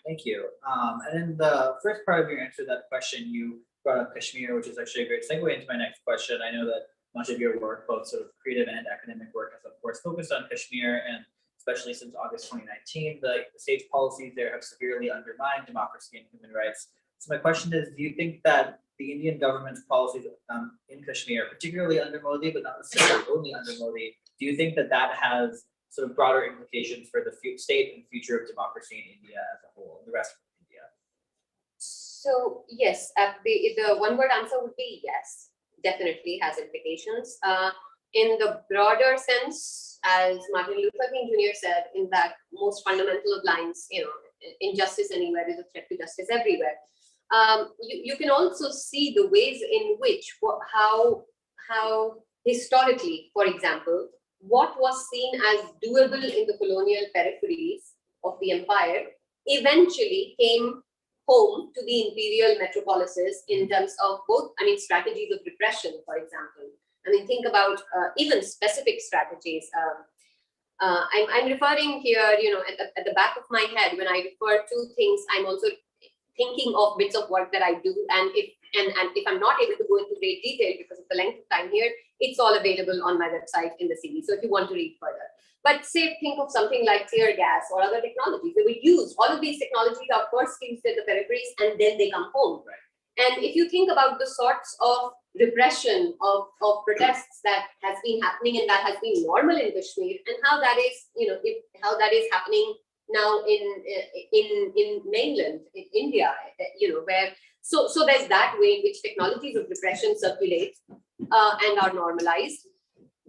Thank you. And in the first part of your answer to that question, you brought up Kashmir, which is actually a great segue into my next question. I know that much of your work, both sort of creative and academic work, has of course focused on Kashmir, and especially since August 2019, the state's policies there have severely undermined democracy and human rights. So my question is, do you think that the Indian government's policies in Kashmir, particularly under Modi, but not necessarily only under Modi, do you think that has sort of broader implications for the state and future of democracy in India as a whole, the rest of India? So yes, the one-word answer would be yes. Definitely has implications. In the broader sense, as Martin Luther King Jr. said, in that most fundamental of lines, injustice anywhere is a threat to justice everywhere. You can also see the ways in which, how historically, for example, what was seen as doable in the colonial peripheries of the empire eventually came home to the imperial metropolises in terms of both, strategies of repression, for example. Think about even specific strategies. I'm referring here, at the back of my head, when I refer to things, I'm also thinking of bits of work that I do. And if I'm not able to go into great detail because of the length of time here, it's all available on my website in the CV. So if you want to read further. But say, think of something like tear gas or other technologies that we use. All of these technologies are first used at the peripheries and then they come home. Right. And if you think about the sorts of repression of protests that has been happening and that has been normal in Kashmir, and how that is, how that is happening now in mainland in India, where so there's that way in which technologies of repression circulate and are normalized.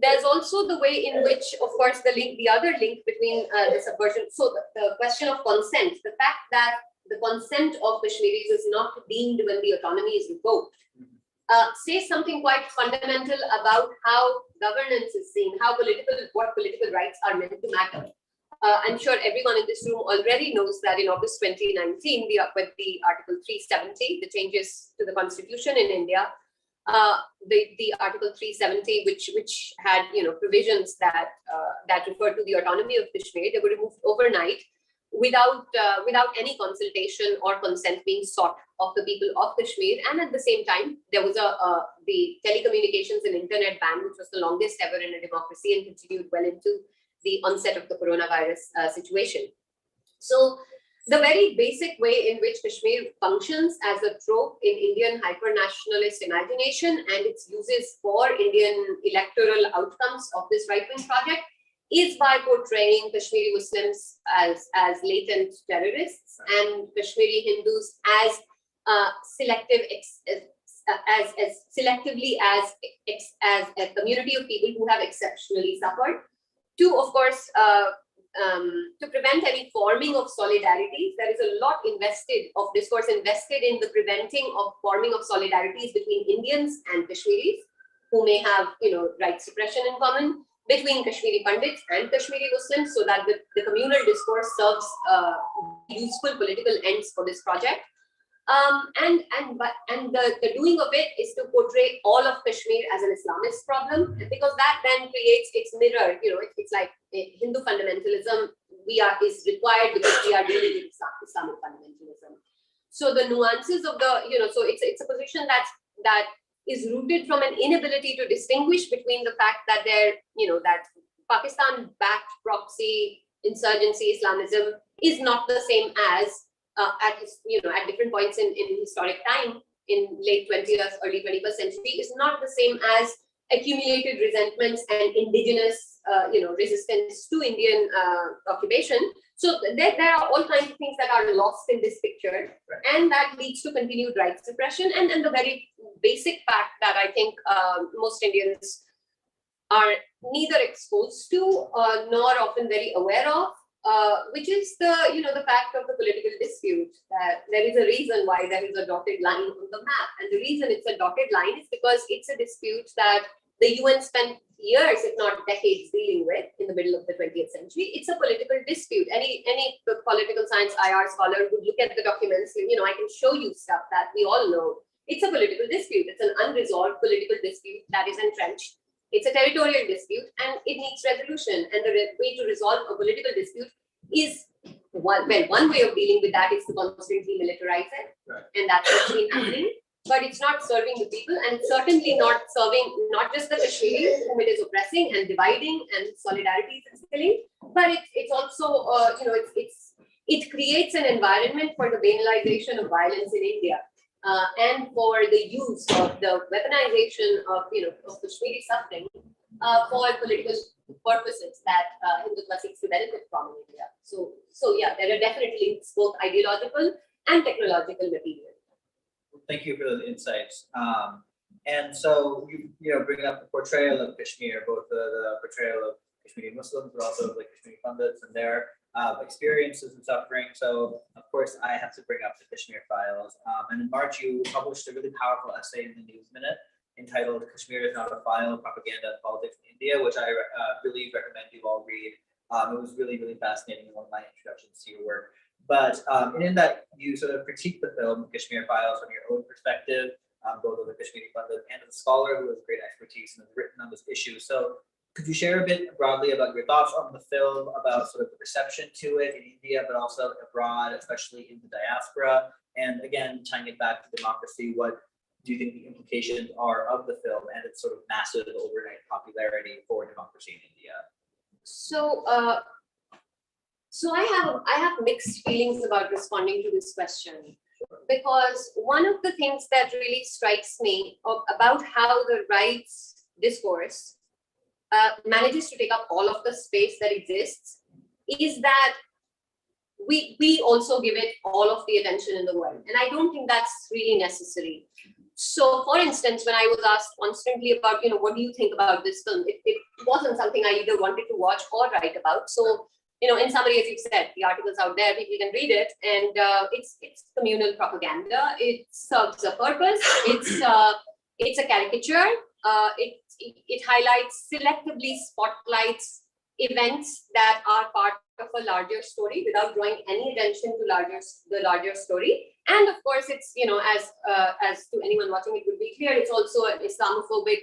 There's also the way in which, of course, the other link between the subversion. So the question of consent, the fact that the consent of Kashmiris is not deemed when the autonomy is revoked, says something quite fundamental about how governance is seen, what political rights are meant to matter. I'm sure everyone in this room already knows that in August 2019, with the Article 370, the changes to the Constitution in India, the Article 370, which had provisions that referred to the autonomy of Kashmir, they were removed overnight without any consultation or consent being sought of the people of Kashmir. And at the same time, there was the telecommunications and internet ban, which was the longest ever in a democracy and continued well into the onset of the coronavirus situation. So the very basic way in which Kashmir functions as a trope in Indian hyper-nationalist imagination and its uses for Indian electoral outcomes of this right-wing project is by portraying Kashmiri Muslims as latent terrorists and Kashmiri Hindus as selectively as a community of people who have exceptionally suffered. To, of course, to prevent any forming of solidarities, there is a lot of discourse invested in the preventing of forming of solidarities between Indians and Kashmiris, who may have, right suppression in common, between Kashmiri Pandits and Kashmiri Muslims, so that the communal discourse serves useful political ends for this project. And the doing of it is to portray all of Kashmir as an Islamist problem, because that then creates its mirror. It's like Hindu fundamentalism is required because we are dealing with Islamic fundamentalism. So the nuances of so it's a position that is rooted from an inability to distinguish between the fact that that Pakistan-backed proxy insurgency Islamism is not the same as at different points in historic time, in late 20th, early 21st century, is not the same as accumulated resentments and indigenous, resistance to Indian occupation. So there are all kinds of things that are lost in this picture, and that leads to continued rights suppression. And the very basic fact that I think most Indians are neither exposed to nor often very aware of, which is the fact of the political dispute, that there is a reason why there is a dotted line on the map. And the reason it's a dotted line is because it's a dispute that the UN spent years, if not decades, dealing with in the middle of the 20th century. It's a political dispute. Any political science IR scholar would look at the documents, I can show you stuff that we all know. It's a political dispute. It's an unresolved political dispute that is entrenched. It's a territorial dispute and it needs resolution. And the way to resolve a political dispute is, one way of dealing with that is to constantly militarize it. Right. And that's what's been happening. But it's not serving the people, and it's certainly not serving not just the Kashmiris, whom it is oppressing and dividing and solidarity is killing, but it's also, it creates an environment for the banalization of violence in India. And for the use of the weaponization of Kashmiri suffering for political purposes that Hindutva seeks to benefit from in India. So yeah, there are definitely both ideological and technological material. Thank you for those insights. And so you bring up the portrayal of Kashmir, both the portrayal of Kashmiri Muslims, but also like Kashmiri Pandits and their experiences and suffering. So of course I have to bring up the Kashmir Files. And in March you published a really powerful essay in the News Minute entitled "Kashmir is Not a File: Propaganda and Politics in India," which I really recommend you all read. It was really, really fascinating in one of my introductions to your work. But in that you sort of critique the film Kashmir Files from your own perspective, both as a Kashmiri Pandit and as a scholar who has great expertise and has written on this issue. So could you share a bit broadly about your thoughts on the film, about sort of the reception to it in India, but also abroad, especially in the diaspora? And again, tying it back to democracy, what do you think the implications are of the film and its sort of massive overnight popularity for democracy in India? So I have mixed feelings about responding to this question, because one of the things that really strikes me about how the rights discourse manages to take up all of the space that exists is that we also give it all of the attention in the world. And I don't think that's really necessary. So, for instance, when I was asked constantly about, what do you think about this film, it wasn't something I either wanted to watch or write about. So, in summary, as you said, the article's out there, people can read it, and it's communal propaganda. It serves a purpose. It's a caricature. It highlights, selectively spotlights events that are part of a larger story without drawing any attention to the larger story. And of course, it's, as to anyone watching it would be clear, it's also an Islamophobic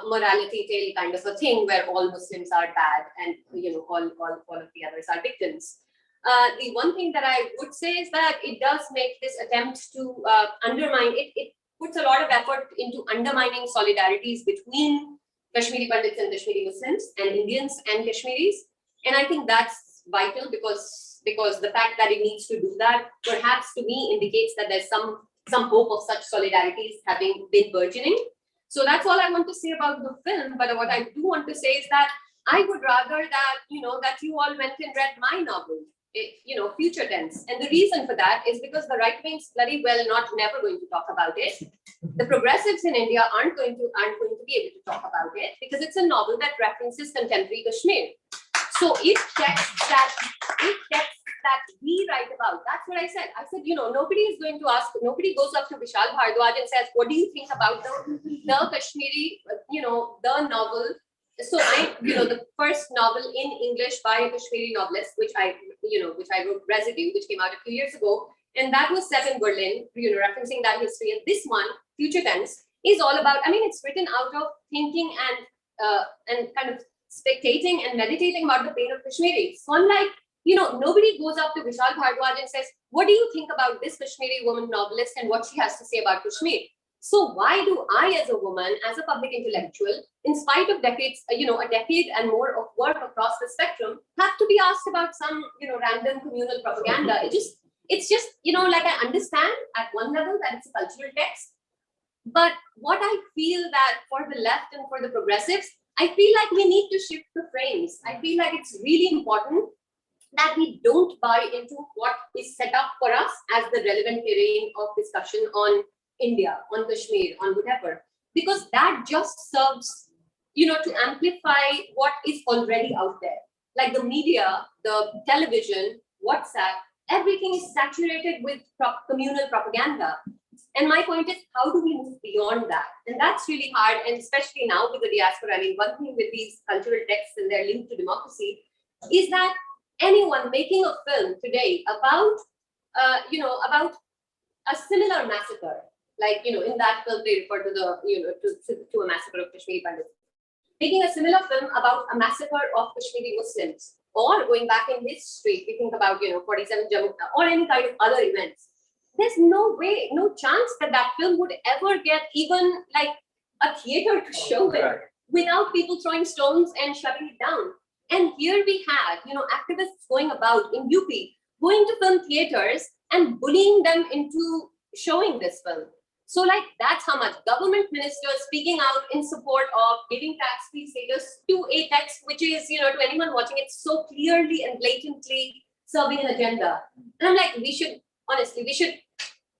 morality tale kind of a thing where all Muslims are bad and, all of the others are victims. The one thing that I would say is that it does make this attempt to undermine, it puts a lot of effort into undermining solidarities between Kashmiri Pandits and Kashmiri Muslims and Indians and Kashmiris. And I think that's vital because the fact that it needs to do that, perhaps to me, indicates that there's some hope of such solidarities having been burgeoning. So that's all I want to say about the film. But what I do want to say is that I would rather that, that you all went and read my novel, future tense. And the reason for that is because the right wing's bloody well never going to talk about it. The progressives in India aren't going to be able to talk about it because it's a novel that references contemporary Kashmir. So if texts that we write about, that's what I said. I said, nobody goes up to Vishal Bhardwaj and says, what do you think about the Kashmiri, the novel? So the first novel in English by a Kashmiri novelist, which I wrote, Residue, which came out a few years ago, and that was set in Berlin, referencing that history. And this one, Future Tense, is all about, it's written out of thinking and kind of spectating and meditating about the pain of Kashmiris. So unlike, nobody goes up to Vishal Bhardwaj and says, what do you think about this Kashmiri woman novelist and what she has to say about Kashmir? So why do I, as a woman, as a public intellectual, in spite of decades, a decade and more of work across the spectrum, have to be asked about some, random communal propaganda? It's just, like I understand at one level that it's a cultural text, but what I feel that for the left and for the progressives, I feel like we need to shift the frames. I feel like it's really important that we don't buy into what is set up for us as the relevant terrain of discussion on India, on Kashmir, on whatever, because that just serves, to amplify what is already out there. Like the media, the television, WhatsApp, everything is saturated with communal propaganda. And my point is, how do we move beyond that? And that's really hard, and especially now with the diaspora. One thing with these cultural texts and their link to democracy is that anyone making a film today about, about a similar massacre, like, in that film they refer to to a massacre of Kashmiri Pandits, making a similar film about a massacre of Kashmiri Muslims, or going back in history, we think about, 47 Jammu, or any kind of other events. There's no way, no chance that film would ever get even like a theater to show it without people throwing stones and shutting it down. And here we had, activists going about in UP, going to film theaters and bullying them into showing this film. So like, that's how much government ministers speaking out in support of giving tax-free status to a text, which is, to anyone watching it, so clearly and blatantly serving an agenda. And I'm like, we should,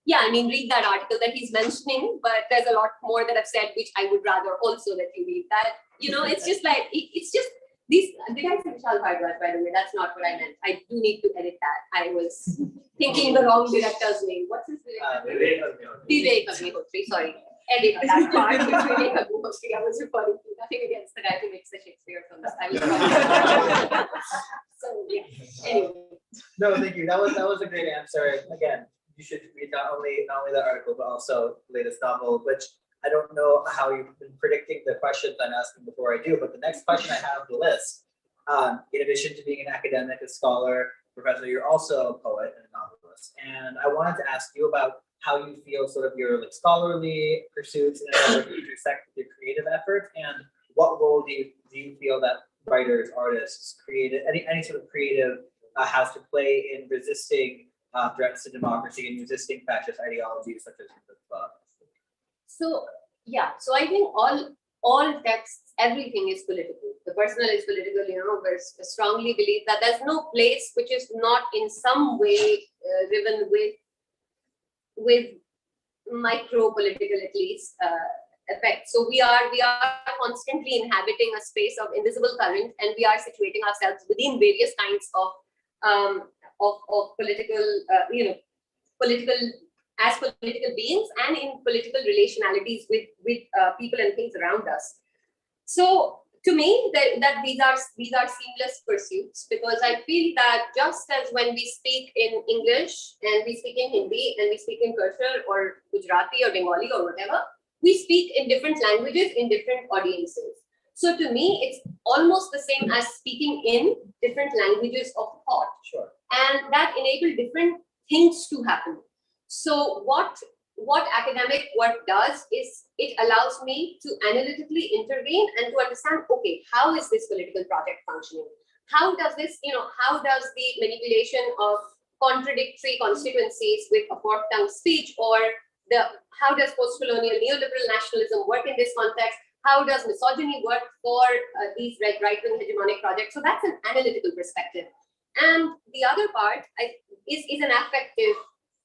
read that article that he's mentioning, but there's a lot more that I've said, which I would rather also that you read that. It's just like, it's just these, did I say Vishal Bhardwaj, by the way? That's not what I meant. I do need to edit that. I was thinking the wrong director's name. What's his director? Vivek Agnihotri, sorry. Edit that part, which Vivek Agnihotri I was referring to. Nothing against the guy who makes the Shakespeare films. I was so, yeah. Anyway. No, thank you. That was a great answer. Again, you should read not only the article, but also the latest novel, which I don't know how you've been predicting the questions I'm asking before I do, but the next question I have on the list, in addition to being an academic, a scholar, professor, you're also a poet and a novelist. And I wanted to ask you about how you feel sort of your scholarly pursuits and intersect with your creative efforts, and what role do you feel that writers, artists, creative, any sort of creative has to play in resisting threats to democracy and resisting fascist ideologies such as So I think all texts, everything is political. The personal is political, we strongly believe that there's no place which is not in some way riven with micro-political at least effect. So we are constantly inhabiting a space of invisible current, and we are situating ourselves within various kinds of political, political beings and in political relationalities with people and things around us. So to me, that these are seamless pursuits, because I feel that just as when we speak in English and we speak in Hindi and we speak in Kashmir or Gujarati or Bengali or whatever, we speak in different languages in different audiences. So to me, it's almost the same as speaking in different languages of thought. Sure. And that enables different things to happen. So what academic work does is it allows me to analytically intervene and to understand, okay, how is this political project functioning? How does this, how does the manipulation of contradictory constituencies with a fork-tongued speech, or how does post-colonial neoliberal nationalism work in this context? How does misogyny work for these right-wing hegemonic projects? So that's an analytical perspective. And the other part is an affective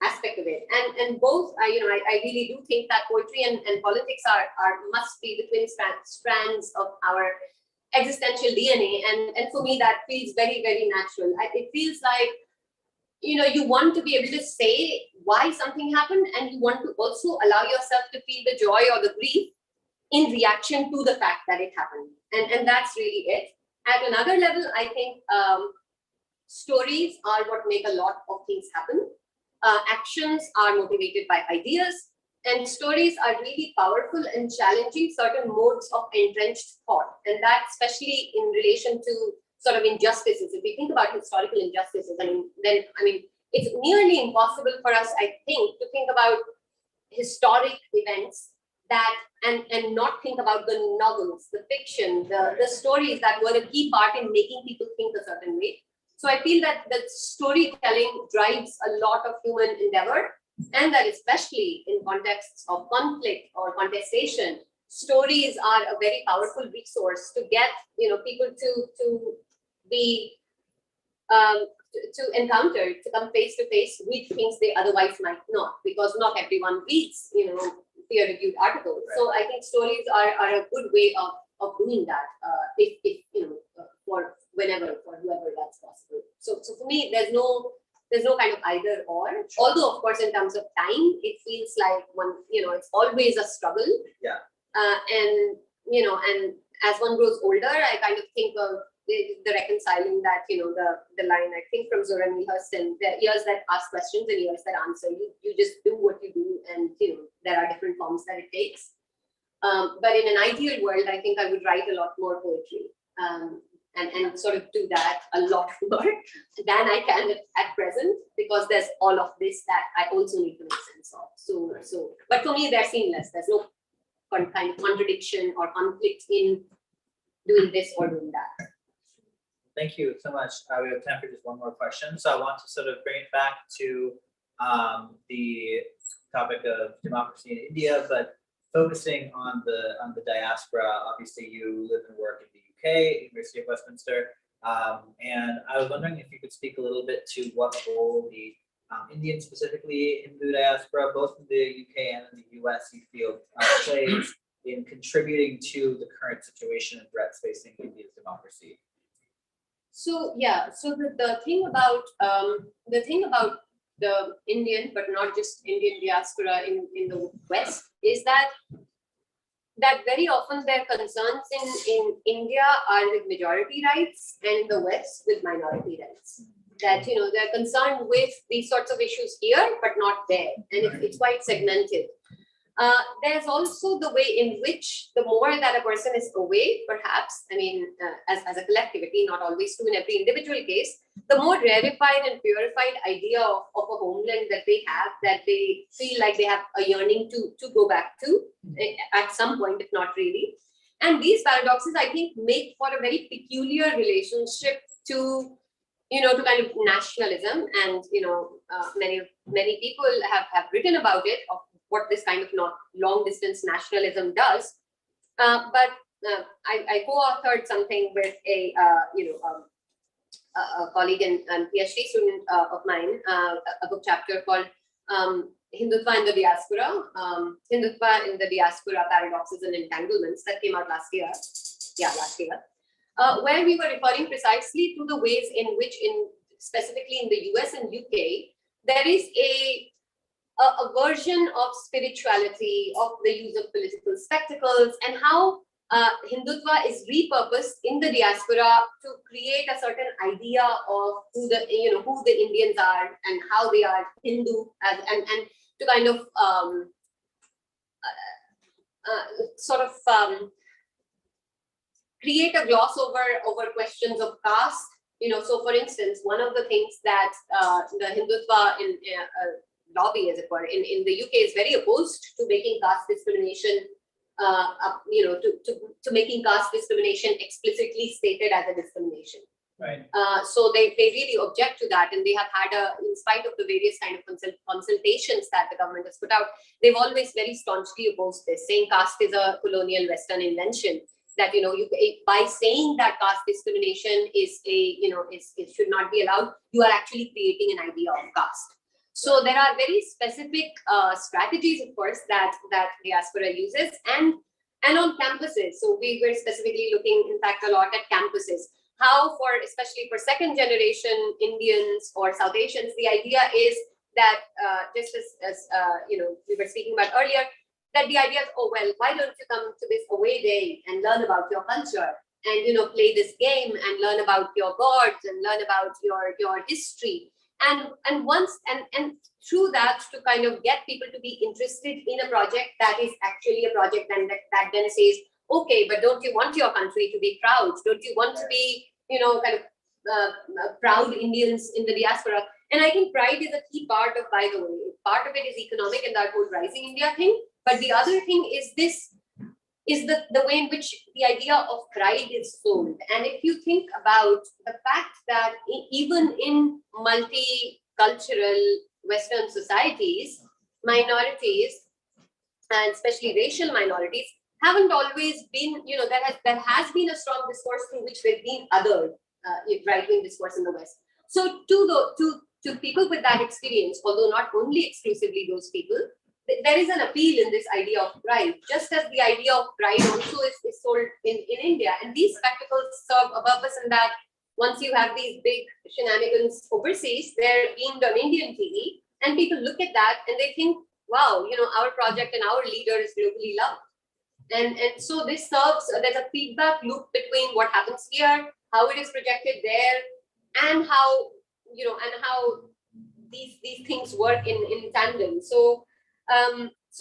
aspect of it. And both, I really do think that poetry and politics must be the twin strands of our existential DNA. And for me, that feels very, very natural. It feels like, you want to be able to say why something happened, and you want to also allow yourself to feel the joy or the grief in reaction to the fact that it happened. And that's really it. At another level, I think stories are what make a lot of things happen. Actions are motivated by ideas, and stories are really powerful and challenging certain modes of entrenched thought. And that especially in relation to sort of injustices. If we think about historical injustices, then it's nearly impossible for us, I think, to think about historic events that and not think about the novels, the fiction, the stories that were a key part in making people think a certain way. So I feel that storytelling drives a lot of human endeavor, and that especially in contexts of conflict or contestation, stories are a very powerful resource to get people to be to encounter, to come face to face with things they otherwise might not, because not everyone reads peer-reviewed articles. Right. So I think stories are a good way of doing that, if for whenever, for whoever that's possible. So for me, there's no kind of either or. Sure. Although of course in terms of time, it feels like it's always a struggle. Yeah. And as one grows older, I kind of think of the reconciling that, the line, I think from Zora Neale Hurston, there are ears that ask questions and ears that answer. You just do what you do, and there are different forms that it takes. But in an ideal world, I think I would write a lot more poetry, and sort of do that a lot more than I can at present, because there's all of this that I also need to make sense of. So, but for me, they're seamless. There's no kind of contradiction or conflict in doing this or doing that. Thank you so much. We have time for just one more question. So I want to sort of bring it back to the topic of democracy in India, but focusing on the diaspora. Obviously, you live and work in the UK, University of Westminster, and I was wondering if you could speak a little bit to what role the Indian, specifically Hindu diaspora, both in the UK and in the US, you feel plays in contributing to the current situation and threats facing India's democracy. So yeah, so the thing about the Indian, but not just Indian diaspora in the West, is that very often their concerns in India are with majority rights, and in the West with minority rights. That they're concerned with these sorts of issues here, but not there, and it's quite segmented. There's also the way in which the more that a person is away, perhaps, as a collectivity, not always true in every individual case, the more rarefied and purified idea of a homeland that they have, that they feel like they have a yearning to go back to at some point, if not really. And these paradoxes, I think, make for a very peculiar relationship to kind of nationalism, and many people have written about it, of what this kind of long distance nationalism does. But I co-authored something with a colleague and PhD student of mine, a book chapter called Hindutva in the Diaspora, Hindutva in the Diaspora, Paradoxes and Entanglements, that came out last year. Yeah, last year. Where we were referring precisely to the ways in which, specifically in the US and UK, there is a version of spirituality, of the use of political spectacles, and how Hindutva is repurposed in the diaspora to create a certain idea of who the Indians are and how they are Hindu, and to kind of create a gloss over questions of caste. So for instance, one of the things that the Hindutva lobby, as it were, in the UK is very opposed to making caste discrimination, to making caste discrimination explicitly stated as a discrimination. Right. So they really object to that, and they have had in spite of the various kind of consultations that the government has put out, they've always very staunchly opposed this, saying caste is a colonial Western invention. That by saying that caste discrimination is should not be allowed, you are actually creating an idea of caste. So there are very specific strategies, of course, that diaspora uses, and on campuses. So we were specifically looking, in fact, a lot at campuses. How, especially for second generation Indians or South Asians, the idea is that just as we were speaking about earlier, that the idea is, oh well, why don't you come to this away day and learn about your culture, and play this game and learn about your gods and learn about your history, and once and through that to kind of get people to be interested in a project that is actually a project that then says, okay, but don't you want your country to be proud? Don't you want to be proud Indians in the diaspora? And I think pride is a key part of, by the way, part of it is economic and that whole Rising India thing. But the other thing is the way in which the idea of pride is sold. And if you think about the fact that even in multicultural Western societies, minorities, and especially racial minorities, haven't always been, there has been a strong discourse through which they've been othered, right-wing discourse in the West. So to people with that experience, although not only exclusively those people, there is an appeal in this idea of pride, just as the idea of pride also is sold in India. And these spectacles serve a purpose in that once you have these big shenanigans overseas, they're beamed on Indian TV, and people look at that and they think, wow, our project and our leader is globally loved. And so this serves, there's a feedback loop between what happens here, how it is projected there, and how, these things work in tandem. So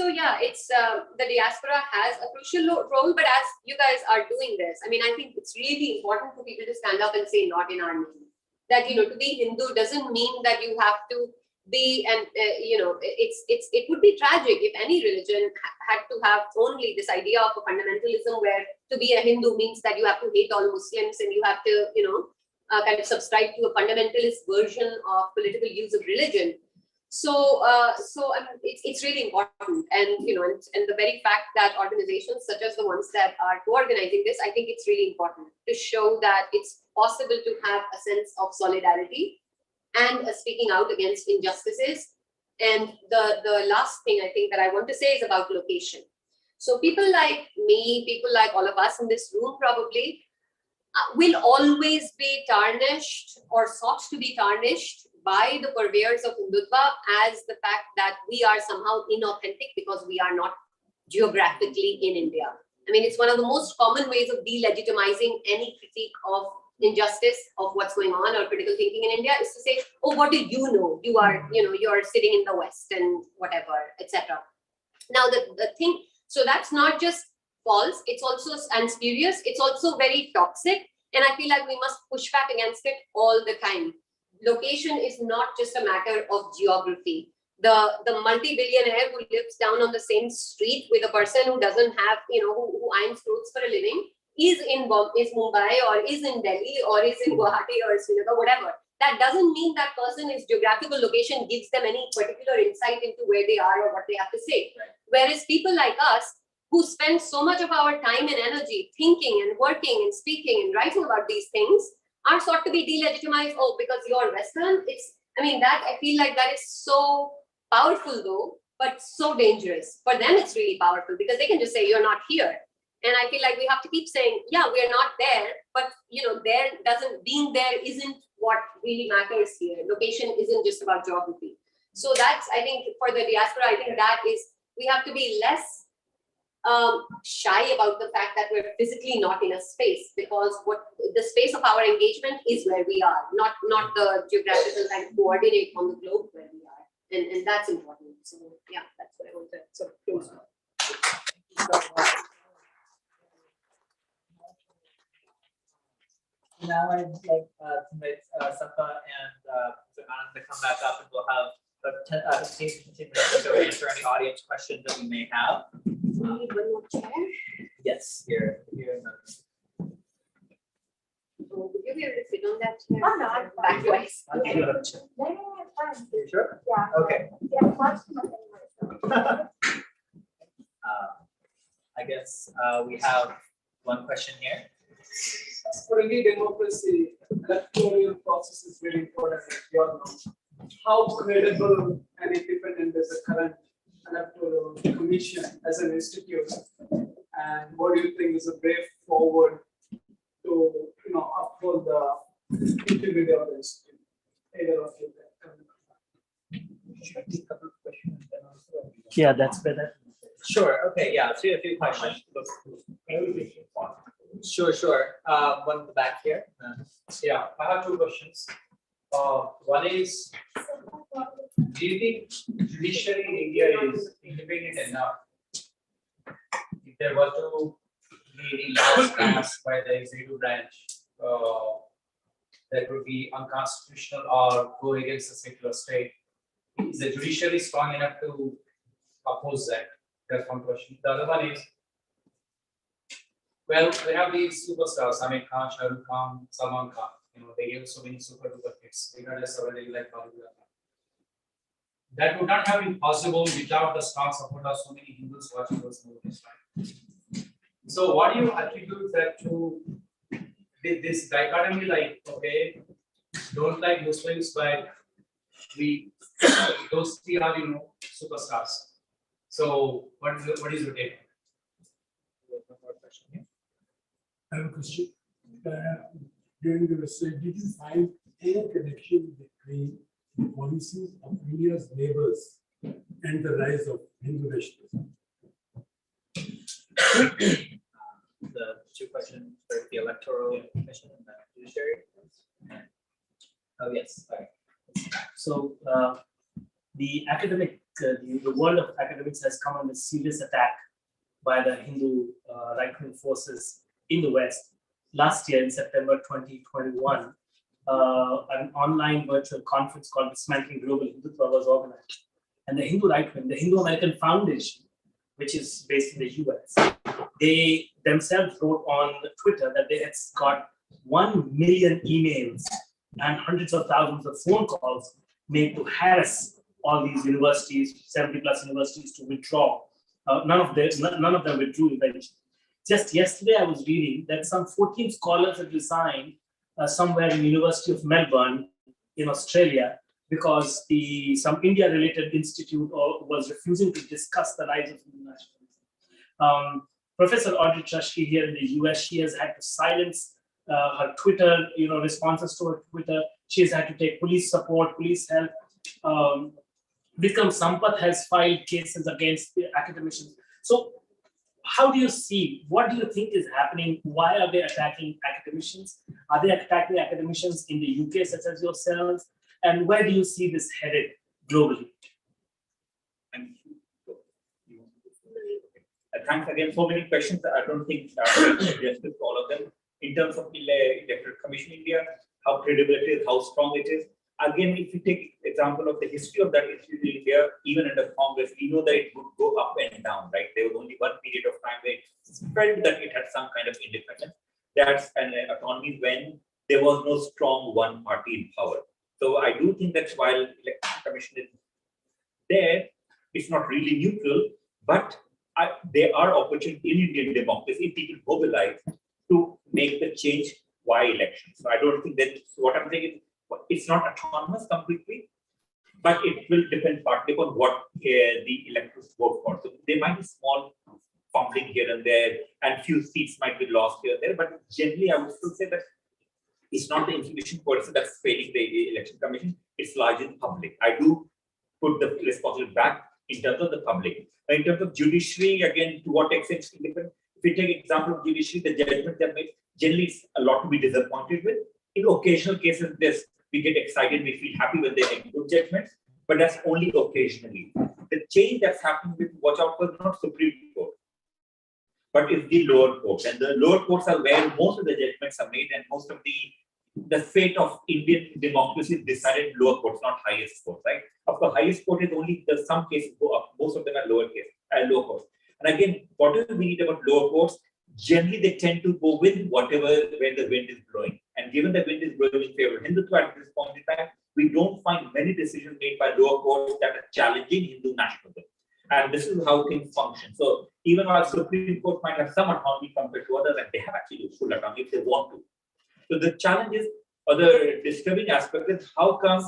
yeah, it's the diaspora has a crucial role, but as you guys are doing this, I mean, I think it's really important for people to stand up and say, not in our name. That, to be Hindu doesn't mean that you have to be, and it would be tragic if any religion had to have only this idea of a fundamentalism where to be a Hindu means that you have to hate all Muslims and you have to, kind of subscribe to a fundamentalist version of political use of religion. So it's really important, and and the very fact that organizations such as the ones that are co-organizing this, I think it's really important to show that it's possible to have a sense of solidarity and speaking out against injustices. And the last thing I think that I want to say is about location. So people like me, people like all of us in this room probably will always be tarnished or sought to be tarnished by the purveyors of Hindutva as the fact that we are somehow inauthentic because we are not geographically in India. I mean, it's one of the most common ways of delegitimizing any critique of injustice, of what's going on, or critical thinking in India is to say, oh, what do you know? You are, you're sitting in the West and whatever, etc. Now the thing, so that's not just false, it's also and spurious, it's also very toxic. And I feel like we must push back against it all the time. Location is not just a matter of geography. The multi-billionaire who lives down on the same street with a person who doesn't have, who irons clothes for a living is Mumbai or is in Delhi or is in Guwahati or Srinagar, whatever. That doesn't mean that person, his geographical location gives them any particular insight into where they are or what they have to say. Whereas people like us who spend so much of our time and energy thinking and working and speaking and writing about these things are sought to be delegitimized. Oh, because you're Western, I feel like that is so powerful though, but so dangerous. For them, it's really powerful because they can just say, you're not here. And I feel like we have to keep saying, yeah, we're not there, but being there isn't what really matters here. Location isn't just about geography. So that's, I think, for the diaspora, I think that is, we have to be less shy about the fact that we're physically not in a space, because what the space of our engagement is where we are, not the geographical kind of coordinate on the globe where we are, and that's important. So yeah, that's what I want to sort of close with. Now I'd like to invite Safa and Anand to come back up, and we'll have 15 minutes to answer any audience questions that we may have. Need one more chair? Yes, here. Oh, would you be able to sit on that chair? Oh, no, I'm fine. Backwards. it's fine. You sure? Yeah. Okay. Yeah, watch too much anyway, so. I guess we have one question here. For any democracy, electoral process is very important, as you all know. How credible and independent is the current electoral commission as an institute? And what do you think is a way forward to, uphold the integrity of the institute? Either of you can. Yeah, that's better. Sure. Okay. Yeah. So a few questions. Sure. One in the back here. Yeah, I have two questions. One is, do you think judiciary in India is independent enough? If there were to be any laws passed by the executive branch that would be unconstitutional or go against the secular state, is the judiciary strong enough to oppose that? That's one question. The other one is, well, we have these superstars, Amir Khan, Shah Rukh Khan, Salman Khan. They give so many super duper hits, regardless of whether you like Bollywood or not. That would not have been possible without the strong support of so many Hindus watching those movies, right? So, what do you attribute that to? This dichotomy, like, okay, don't like Muslims, but those three are, superstars. So, what is your take? I have a question. During the research, did you find any connection between the policies of India's neighbors and the rise of Hindu nationalism? The two questions for the electoral commission and the judiciary. Oh yes. Sorry. So the academic, the world of academics has come under serious attack by the Hindu right-wing forces in the West. Last year, in September 2021, an online virtual conference called Dismantling Global Hindutva was organized. And the Hindu right-wing, the Hindu American Foundation, which is based in the US, they themselves wrote on Twitter that they had got 1 million emails and hundreds of thousands of phone calls made to harass all these universities, 70 plus universities, to withdraw. None of them withdrew eventually. Just yesterday, I was reading that some 14 scholars had resigned somewhere in the University of Melbourne in Australia because some India-related institute was refusing to discuss the rise of Hindu nationalism. Professor Audrey Trushke here in the US, she has had to silence her Twitter, responses to her Twitter. She has had to take police support, police help. Vikram Sampath has filed cases against the academicians. So how do you see, what do you think is happening? Why are they attacking academicians? Are they attacking academicians in the UK, such as yourselves? And where do you see this headed globally? Thanks again. So many questions. I don't think justice to all of them. In terms of the Electoral Commission India, how credible it is, how strong it is. Again, if you take example of the history of that institute in India, even under Congress, we know that it would go up and down, right? There was only one period of time where it felt that it had some kind of independence. That's an autonomy when there was no strong one party in power. So I do think that while Electoral Commission is there, it's not really neutral, but there are opportunities in Indian democracy if people mobilize to make the change via elections. So I don't think that what I'm saying is it's not autonomous completely, but it will depend partly on what the electors vote for. So there might be small fumbling here and there, and few seats might be lost here and there. But generally, I would still say that it's not the institution person that's failing the election commission. It's largely the public. I do put the responsibility back in terms of the public. In terms of judiciary, again, to what extent it's different. If we take example of judiciary, the judgment they made, generally it's a lot to be disappointed with. In occasional cases, we get excited, we feel happy when they make good judgments, but that's only occasionally. The change that's happening with watch out for not Supreme Court, but it's the lower courts. And the lower courts are where most of the judgments are made, and most of the fate of Indian democracy is decided in lower courts, not highest courts, right? Of the highest court is only some cases go up, most of them are lower courts. And again, whatever we read about lower courts, generally they tend to go with whatever where the wind is blowing. And given the wind is blowing in favor of Hindutva at this point in time, we don't find many decisions made by lower courts that are challenging Hindu nationalism. And this is how things function. So even while Supreme Court might have some autonomy compared to others, and they have actually full autonomy if they want to. So the challenge is, or the disturbing aspect is, how come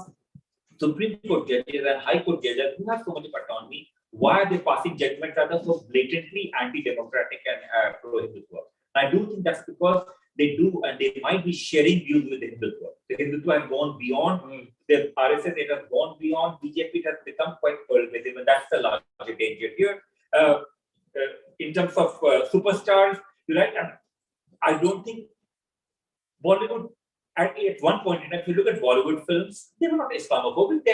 Supreme Court judges and High Court judges who have so much autonomy, why are they passing judgments that are so blatantly anti-democratic and pro-Hindutva? I do think that's because they do, and they might be sharing views with Hindutva. The Hindutva has gone beyond, the RSS, it has gone beyond, BJP it has become quite pervasive, and that's the larger danger here. In terms of superstars, you're right, I don't think Bollywood, at one point in time, if you look at Bollywood films, they were not Islamophobic.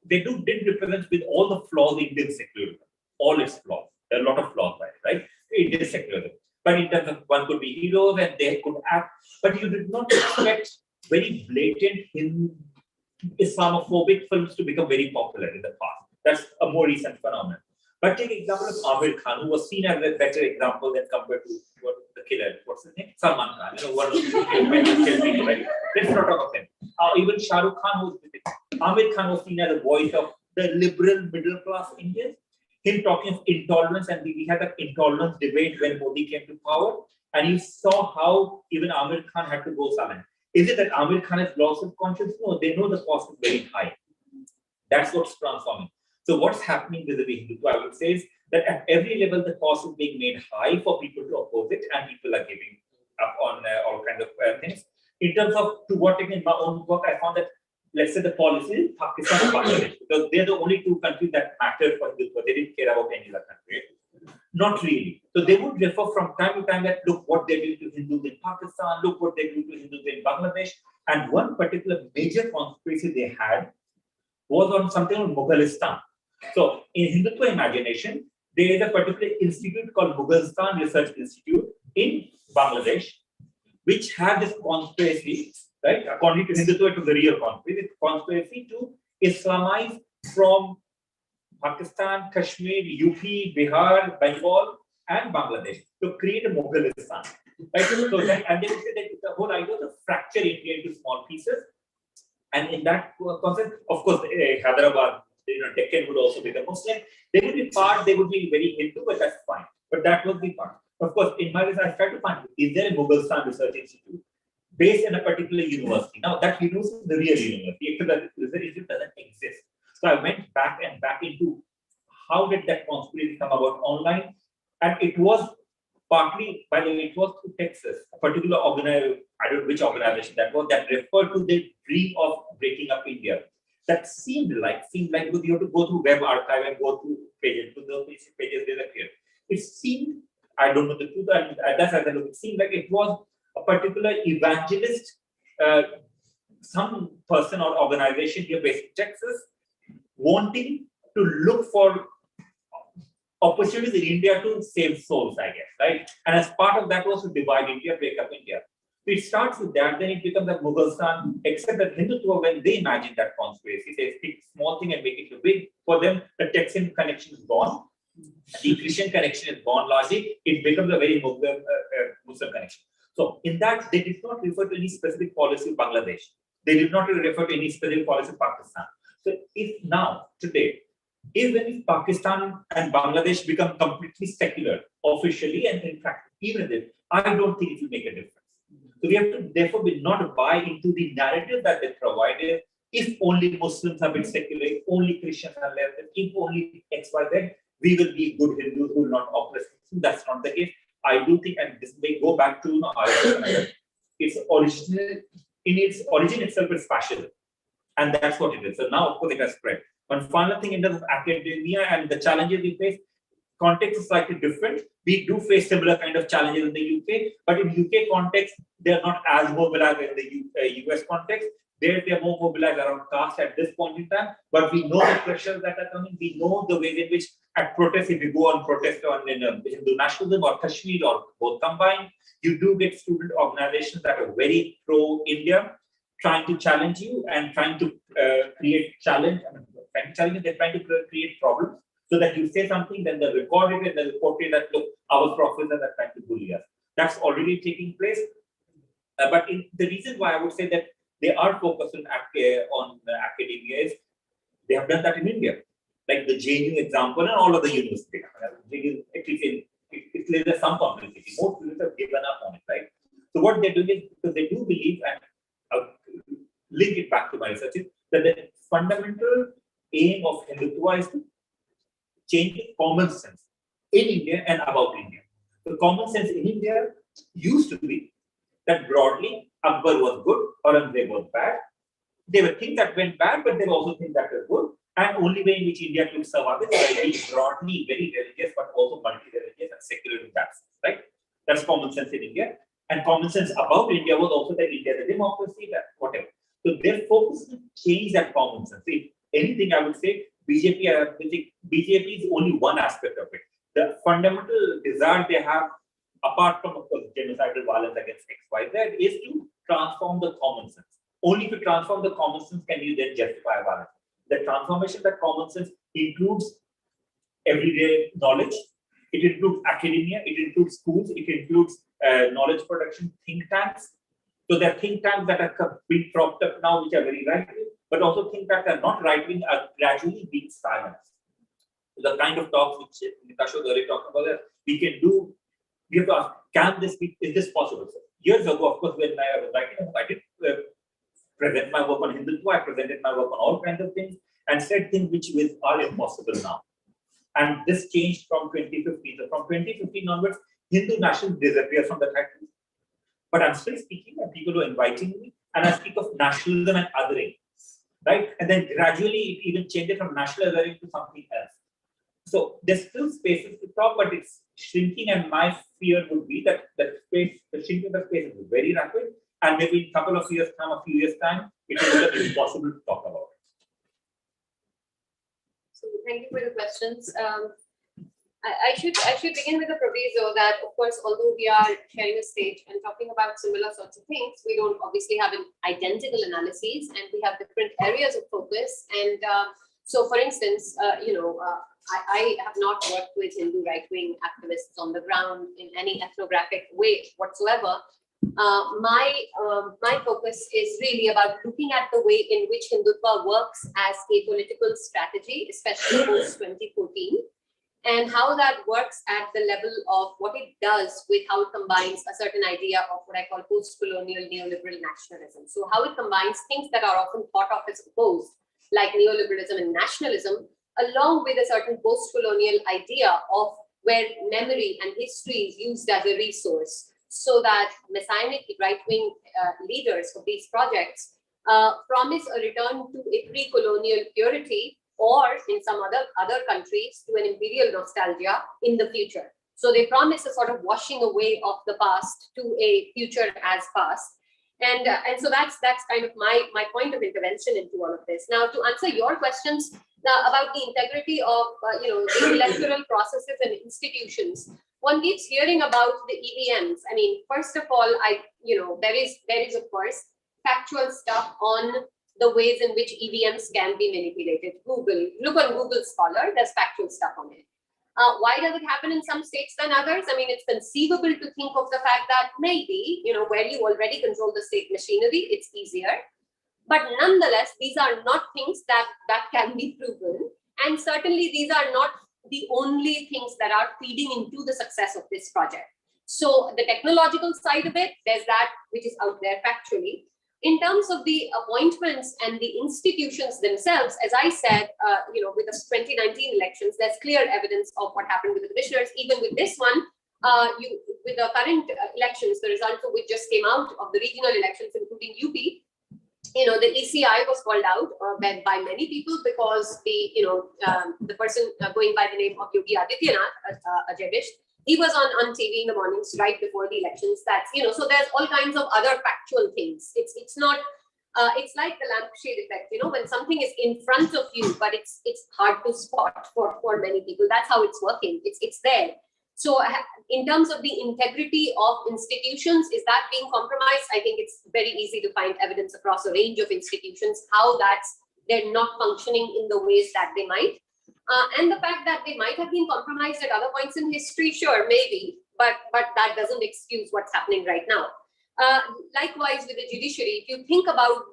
They did represent with all the flaws Indian secularism, all its flaws. There are a lot of flaws by it, right? Indian secularism. But in terms of one could be heroes and they could act, but you did not expect very blatant Islamophobic films to become very popular in the past. That's a more recent phenomenon. But take example of Amir Khan, who was seen as a better example than compared to the killer. What's his name? Salman Khan. One of the people, right? Let's not talk of him. Even Shah Rukh Khan was with it. Amir Khan was seen as a voice of the liberal middle class Indians. Him talking of intolerance, and we had that intolerance debate when Modi came to power, and you saw how even Amir Khan had to go silent. Is it that Amir Khan has lost his conscience? No, they know the cost is very high. That's what's transforming. So what's happening with the Hindutva, I would say, is that at every level, the cost is being made high for people to oppose it, and people are giving up on all kinds of things. In terms of to what in my own work, I found that, let's say, the policy is Pakistan and Bangladesh, because they're the only two countries that matter for Hindutva. They didn't care about any other country. Not really. So they would refer from time to time that, look what they do to Hindus in Pakistan, look what they do to Hindus in Bangladesh. And one particular major conspiracy they had was on something on Mughalistan. So in Hindutva imagination, there is a particular institute called Mughalistan Research Institute in Bangladesh, which had this conspiracy, right? According to Hindutva, it was a real conspiracy to Islamize from Pakistan, Kashmir, UP, Bihar, Bengal, and Bangladesh to create a Mughalistan. Right? So that, and they would say that the whole idea was to fracture India into small pieces. And in that concept, of course, Hyderabad, Deccan would also become Muslim. They would be part, they would be very Hindu, but that's fine. But that was the part. Of course, in my research, I tried to find, is there a Mughalistan Research Institute based in a particular university? Now, that university is the real university, except that the research institute doesn't exist. So I went back into how did that conspiracy come about online? And it was partly, by the way, it was through Texas, a particular organization, I don't know which organization that was, that referred to the dream of breaking up India. That seemed like you have to go through web archive and go through pages, to those pages disappear. It seemed, I don't know the truth, that's as I look, it seemed like it was a particular evangelist, some person or organization here based in Texas, wanting to look for opportunities in India to save souls, I guess, right? And as part of that was to divide India, break up India. So it starts with that, then it becomes a Mughalistan, except that Hindutva, when they imagine that conspiracy, they take small thing and make it big. For them, the Texan connection is gone, the Christian connection is gone largely, it becomes a very Muslim connection. So in that, they did not refer to any specific policy of Bangladesh. They did not refer to any specific policy of Pakistan. So if now, today, even if Pakistan and Bangladesh become completely secular, officially and in fact, even if, I don't think it will make a difference. So we have to therefore not buy into the narrative that they provided if only Muslims have been secular, if only Christians are left, if only X, Y, Z, we will be good Hindus who will not oppress. That's not the case. I do think, and this may go back to its original, in its origin itself is fascism. And that's what it is. So now, of course, it has spread. One final thing in terms of academia and the challenges we face, context is slightly different. We do face similar kind of challenges in the UK, but in UK context, they're not as mobilized in the US context. They're more mobilized around caste at this point in time, but we know the pressures that are coming. We know the ways in which at protests, if you go on protest on Hindu nationalism or Kashmir or both combined, you do get student organizations that are very pro-India, trying to challenge you and trying to create challenge. They're trying to create problems so that you say something, then they record it and they report it that, look, our professors are trying to bully us. That's already taking place. But the reason why I would say that they are focused on academia is they have done that in India. Like the JNU example and all of the universities. At least there's some complexity. Most students have given up on it, right? So what they're doing is, because they do believe, and I'll link it back to my research, is that the fundamental aim of Hindutva is to change common sense in India and about India. The common sense in India used to be that broadly Akbar was good, Aurangzeb was bad. There were things that went bad, but there were also things that were good. And only way in which India could survive is by being broadly very religious, but also multi-religious and secular in that sense, right? That's common sense in India. And common sense about India was also that India is a democracy, that whatever. So their focus is to change that common sense. If anything, I would say BJP is only one aspect of it. The fundamental desire they have, apart from, of course, genocidal violence against X, Y, Z, is to transform the common sense. Only to transform the common sense can you then justify violence. The transformation that common sense includes everyday knowledge, it includes academia, it includes schools, it includes knowledge production, think tanks. So there are think tanks that are being propped up now, which are very right-wing, but also think tanks that are not right-wing are gradually being silenced. The kind of talks which Natasha was already talking about, that we can do, we have to ask, can this be, is this possible? So years ago, of course, when I was writing, I did present my work on Hindutva, I presented my work on all kinds of things, and said things which are impossible now. And this changed from 2015. So from 2015 onwards, Hindu nationalism disappears from the title. But I'm still speaking, and people are inviting me, and I speak of nationalism and othering, right? And then gradually it even changes from national othering to something else. So there's still spaces to talk, but it's shrinking, and my fear would be that the shrinking of the space is very rapid, and maybe in a couple of years' time, a few years' time, it will be impossible to talk about it. So thank you for the questions. I should begin with a proviso that, of course, although we are sharing a stage and talking about similar sorts of things, we don't obviously have an identical analyses, and we have different areas of focus. And so, for instance, I have not worked with Hindu right-wing activists on the ground in any ethnographic way whatsoever. My focus is really about looking at the way in which Hindutva works as a political strategy, especially post 2014, and how that works at the level of what it does with how it combines a certain idea of what I call post-colonial neoliberal nationalism. So how it combines things that are often thought of as opposed, like neoliberalism and nationalism, along with a certain post-colonial idea of where memory and history is used as a resource, so that messianic right-wing leaders of these projects promise a return to a pre-colonial purity, or in some other countries to an imperial nostalgia in the future. So they promise a sort of washing away of the past to a future as past. And so that's kind of my point of intervention into all of this. Now, to answer your questions about the integrity of the electoral processes and institutions, one keeps hearing about the EVMs. I mean, first of all, there is of course factual stuff on the ways in which EVMs can be manipulated. Look on Google Scholar, there's factual stuff on it. Why does it happen in some states than others? I mean, it's conceivable to think of the fact that maybe, where you already control the state machinery, it's easier. But nonetheless, these are not things that can be proven. And certainly these are not the only things that are feeding into the success of this project. So the technological side of it, there's that which is out there factually. In terms of the appointments and the institutions themselves, as I said, with the 2019 elections, there's clear evidence of what happened with the commissioners. Even with this one, with the current elections, the results of which just came out of the regional elections, including UP, the ECI was called out by many people because the person going by the name of Yogi Adityanath, Ajay, he was on TV in the mornings right before the elections. That's, so there's all kinds of other factual things. It's not, it's like the lampshade effect, when something is in front of you, but it's hard to spot for many people. That's how it's working. It's there. So in terms of the integrity of institutions, is that being compromised? I think it's very easy to find evidence across a range of institutions, how they're not functioning in the ways that they might. And the fact that they might have been compromised at other points in history, sure, maybe, but that doesn't excuse what's happening right now. Likewise with the judiciary, if you think about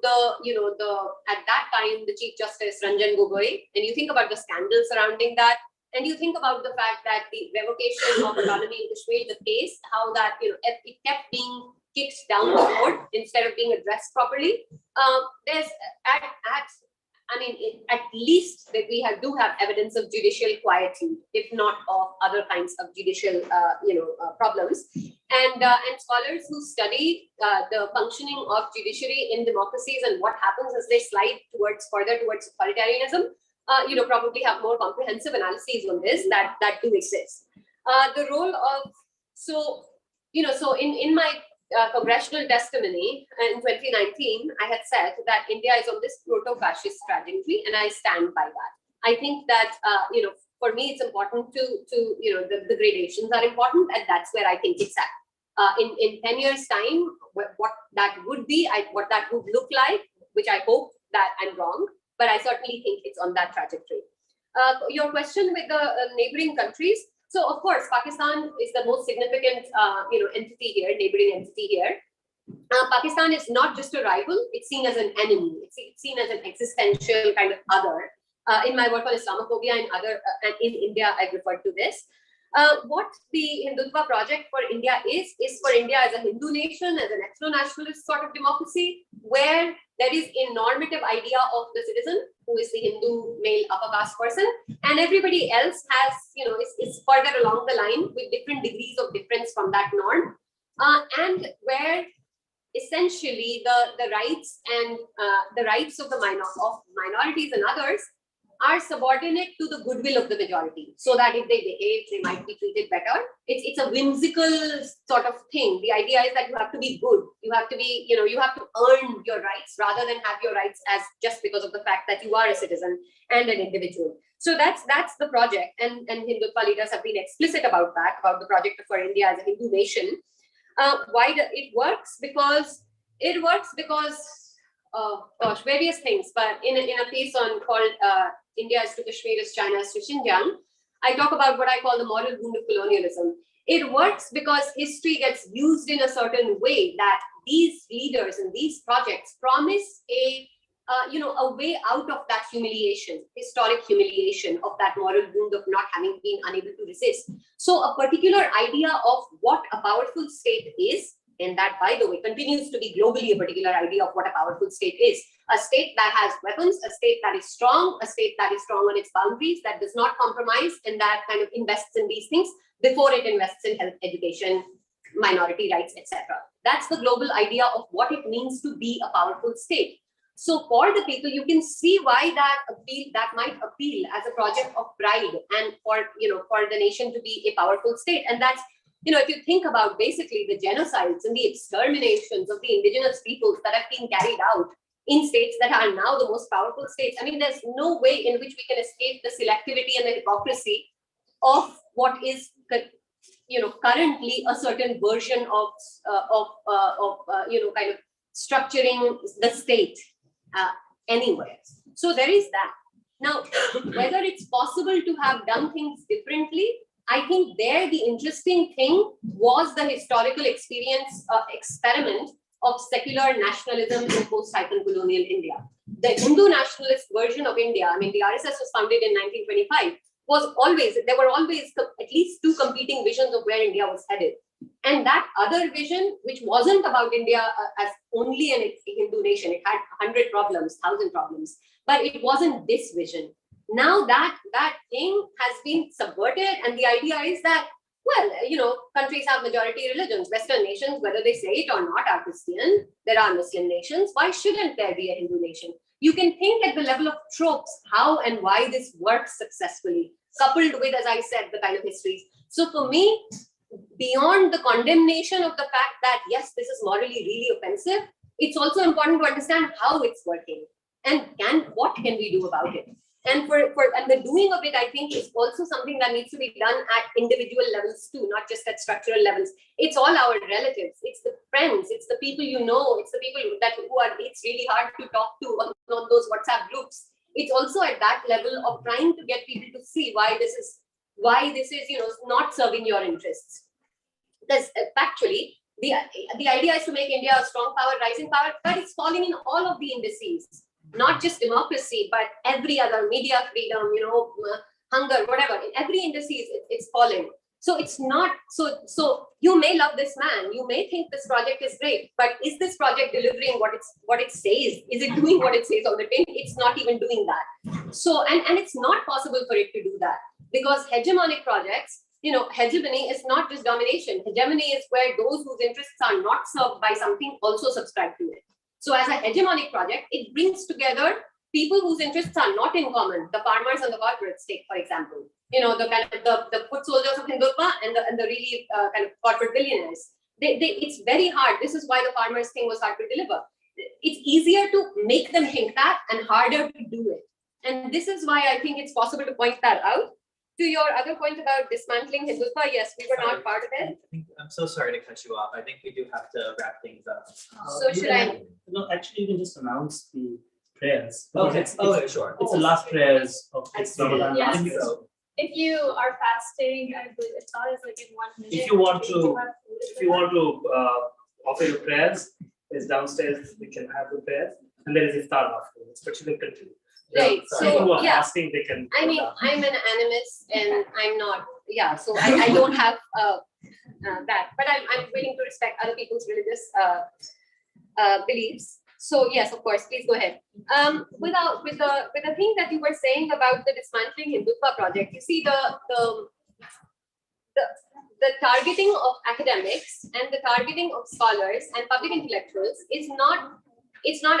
at that time, the Chief Justice Ranjan Gogoi, and you think about the scandal surrounding that, and you think about the fact that the revocation of autonomy in Kashmir, the case, how that, it kept being kicked down the road instead of being addressed properly. There's at least that we do have evidence of judicial quietude, if not of other kinds of judicial, problems. And scholars who study the functioning of judiciary in democracies and what happens as they slide further towards authoritarianism, probably have more comprehensive analyses on this that do exist. The role of, in my congressional testimony in 2019, I had said that India is on this proto-fascist trajectory, and I stand by that. I think that, for me, it's important to the gradations are important, and that's where I think it's at. In 10 years' time, what that would be, what that would look like, which I hope that I'm wrong, but I certainly think it's on that trajectory. Your question with the neighboring countries. So of course, Pakistan is the most significant, entity here, neighboring entity here. Pakistan is not just a rival; it's seen as an enemy. It's seen as an existential kind of other. In my work on Islamophobia and in India, I referred to this. What the Hindutva project for India is for India as a Hindu nation, as an ethno-nationalist sort of democracy, where there is a normative idea of the citizen, who is the Hindu male upper caste person, and everybody else has, is further along the line with different degrees of difference from that norm, and where essentially the rights and the rights of minorities and others are subordinate to the goodwill of the majority, so that if they behave, they might be treated better. It's a whimsical sort of thing. The idea is that you have to be good. You have to be, you have to earn your rights rather than have your rights as just because of the fact that you are a citizen and an individual. So that's the project, and Hindutva leaders have been explicit about that, about the project for India as a Hindu nation. Why it works? Because various things. But in a piece called India is to Kashmir as China is to Xinjiang, I talk about what I call the moral wound of colonialism. It works because history gets used in a certain way that these leaders and these projects promise a way out of that humiliation, historic humiliation of that moral wound of not having been unable to resist. So a particular idea of what a powerful state is, and that, by the way, continues to be globally a particular idea of what a powerful state is. A state that has weapons, a state that is strong on its boundaries, that does not compromise, and that kind of invests in these things before it invests in health, education, minority rights, etc. That's the global idea of what it means to be a powerful state. So for the people, you can see why that might appeal as a project of pride and for the nation to be a powerful state. And that's, if you think about basically the genocides and the exterminations of the indigenous peoples that have been carried out in states that are now the most powerful states, I mean, there's no way in which we can escape the selectivity and the hypocrisy of what is, currently a certain version of kind of structuring the state anywhere. So there is that. Now, whether it's possible to have done things differently, I think there the interesting thing was the historical experiment of secular nationalism in post-colonial India. The Hindu nationalist version of India, I mean, the RSS was founded in 1925, there were always at least two competing visions of where India was headed. And that other vision, which wasn't about India as only a Hindu nation, it had 100 problems, 1,000 problems, but it wasn't this vision. Now that thing has been subverted, and the idea is that, well, you know, countries have majority religions. Western nations, whether they say it or not, are Christian. There are Muslim nations. Why shouldn't there be a Hindu nation? You can think at the level of tropes, how and why this works successfully, coupled with, as I said, the kind of histories. So for me, beyond the condemnation of the fact that, yes, this is morally really offensive, it's also important to understand how it's working and what can we do about it. And and the doing of it, I think, is also something that needs to be done at individual levels too, not just at structural levels. It's all our relatives, it's the friends, it's the people you know, it's the people it's really hard to talk to on those WhatsApp groups. It's also at that level of trying to get people to see why this is, you know, not serving your interests. Because factually, the idea is to make India a strong power, rising power, but it's falling in all of the indices. Not just democracy, but every other, media freedom, you know, hunger, whatever. In every indices, it's falling. So it's not, so you may love this man, you may think this project is great, but is this project delivering what it says? Is it doing what it says on the tin? It's not even doing that. So, and it's not possible for it to do that, because hegemonic projects, you know, hegemony is not just domination. Hegemony is where those whose interests are not served by something also subscribe to it. So as a hegemonic project, it brings together people whose interests are not in common. The farmers and the corporates, take for example, you know, the kind of the foot soldiers of Hindutva and the really kind of corporate billionaires. It's very hard. This is why the farmers thing was hard to deliver. It's easier to make them think that and harder to do it. And this is why I think it's possible to point that out. To your other point about dismantling Hindutva, yes, we were not part of it. I'm so sorry to cut you off. I think we do have to wrap things up. So should I? No, actually, you can just announce the prayers. Okay. Sure. It's the last prayers of this Ramadan. Yes. I think so. If you are fasting, I believe it's always like in 1 minute. If you want to offer your prayers, it's downstairs. We can have the prayers, and there is iftar afterwards. But you can continue. Right. People who So are yeah, fasting, they can. I mean, I'm an animist and I'm not. Yeah. So I don't have that, but I'm willing to respect other people's religious beliefs. So yes, of course, please go ahead. With the thing that you were saying about the dismantling Hindutva project, you see the targeting of academics and the targeting of scholars and public intellectuals is not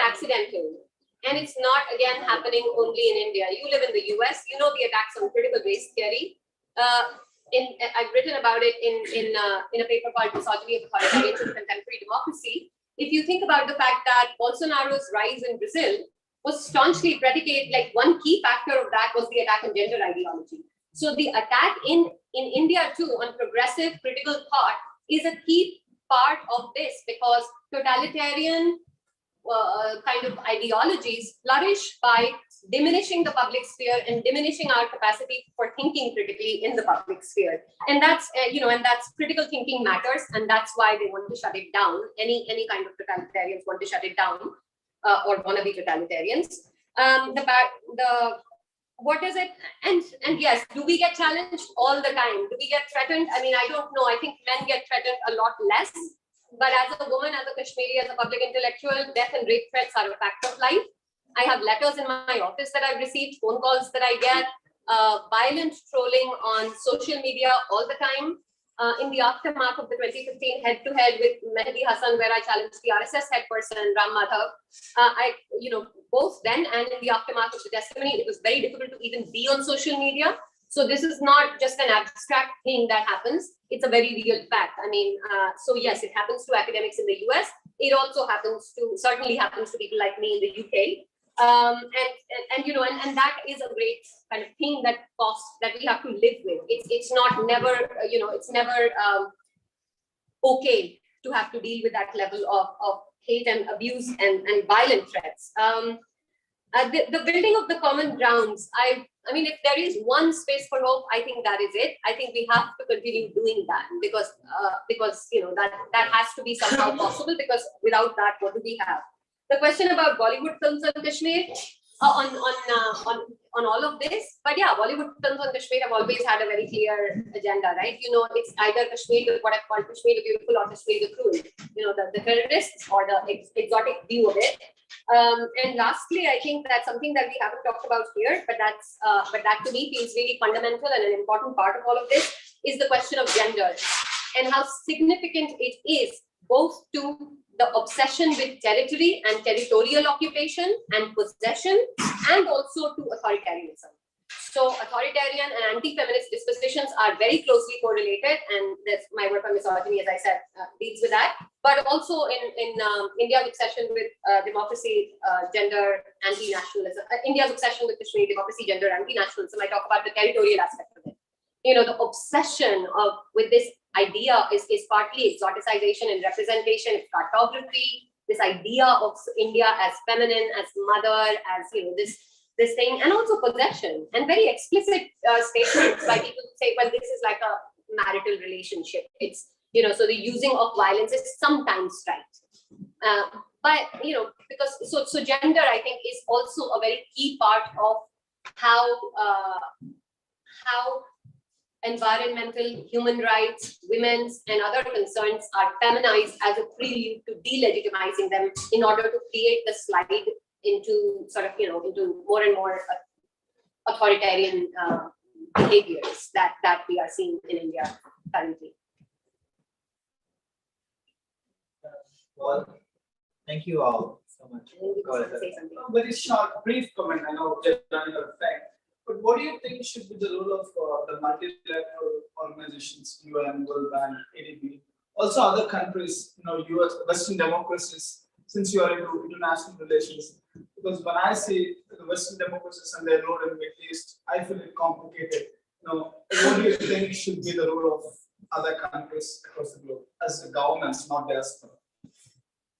accidental. And it's not, again, happening only in India. You live in the US, you know the attacks on critical race theory. I've written about it in a paper called Misogyny of Authoritarians in Contemporary Democracy. If you think about the fact that Bolsonaro's rise in Brazil was staunchly predicated, like one key factor of that was the attack on gender ideology. So the attack in India too on progressive critical thought is a key part of this, because totalitarian kind of ideologies flourish by diminishing the public sphere and diminishing our capacity for thinking critically in the public sphere. And that's, and that's critical thinking matters. And that's why they want to shut it down. Any kind of totalitarians want to shut it down or wannabe totalitarians. What is it? And yes, do we get challenged all the time? Do we get threatened? I mean, I don't know. I think men get threatened a lot less. But as a woman, as a Kashmiri, as a public intellectual, death and rape threats are a fact of life. I have letters in my office that I've received, phone calls that I get, violent trolling on social media all the time. In the aftermath of the 2015 head-to-head with Mehdi Hassan, where I challenged the RSS head person, Ram Madhav, both then and in the aftermath of the testimony, it was very difficult to even be on social media. So this is not just an abstract thing that happens. It's a very real fact. I mean, so yes, it happens to academics in the US. It also certainly happens to people like me in the UK. And that is a great kind of thing that we have to live with. It's never okay to have to deal with that level of hate and abuse and violent threats. The building of the common grounds, I mean, if there is one space for hope, I think that is it. I think we have to continue doing that because that has to be somehow possible, because without that, what do we have? The question about Bollywood films in Kashmir, on all of this. But yeah, Bollywood films on Kashmir have always had a very clear agenda, right? You know, it's either Kashmir, what I call Kashmir the Beautiful, or Kashmir the Cruel. You know, the terrorists or the exotic view of it. And lastly, I think that's something that we haven't talked about here, but that to me feels really fundamental and an important part of all of this is the question of gender and how significant it is both to the obsession with territory and territorial occupation and possession, and also to authoritarianism. So authoritarian and anti-feminist dispositions are very closely correlated, and that's my work on misogyny, as I said, deals with that. But also in India's obsession with democracy, gender, anti-nationalism, India's obsession with Kashmir, democracy, gender, anti-nationalism, I talk about the territorial aspect of it. You know, the obsession with this idea is partly exoticization and representation, it's cartography, this idea of India as feminine, as mother, as, you know, this thing, and also possession, and very explicit statements by people who say, well, this is like a marital relationship. It's, you know, so the using of violence is sometimes right. But, you know, because, so gender, I think, is also a very key part of how environmental, human rights, women's, and other concerns are feminized as a prelude to delegitimizing them in order to create the slide into sort of, you know, into more and more authoritarian behaviors that we are seeing in India currently. Well, thank you all so much. Go ahead. Say something. A very short, brief comment. I know just done your effect. But what do you think should be the role of the multilateral organizations, UN, World Bank, ADB, also other countries, you know, US, Western democracies, since you are into international relations? Because when I see the Western democracies and their role in the Middle East, I feel it complicated. You know, what do you think should be the role of other countries across the globe as the governments, not diaspora?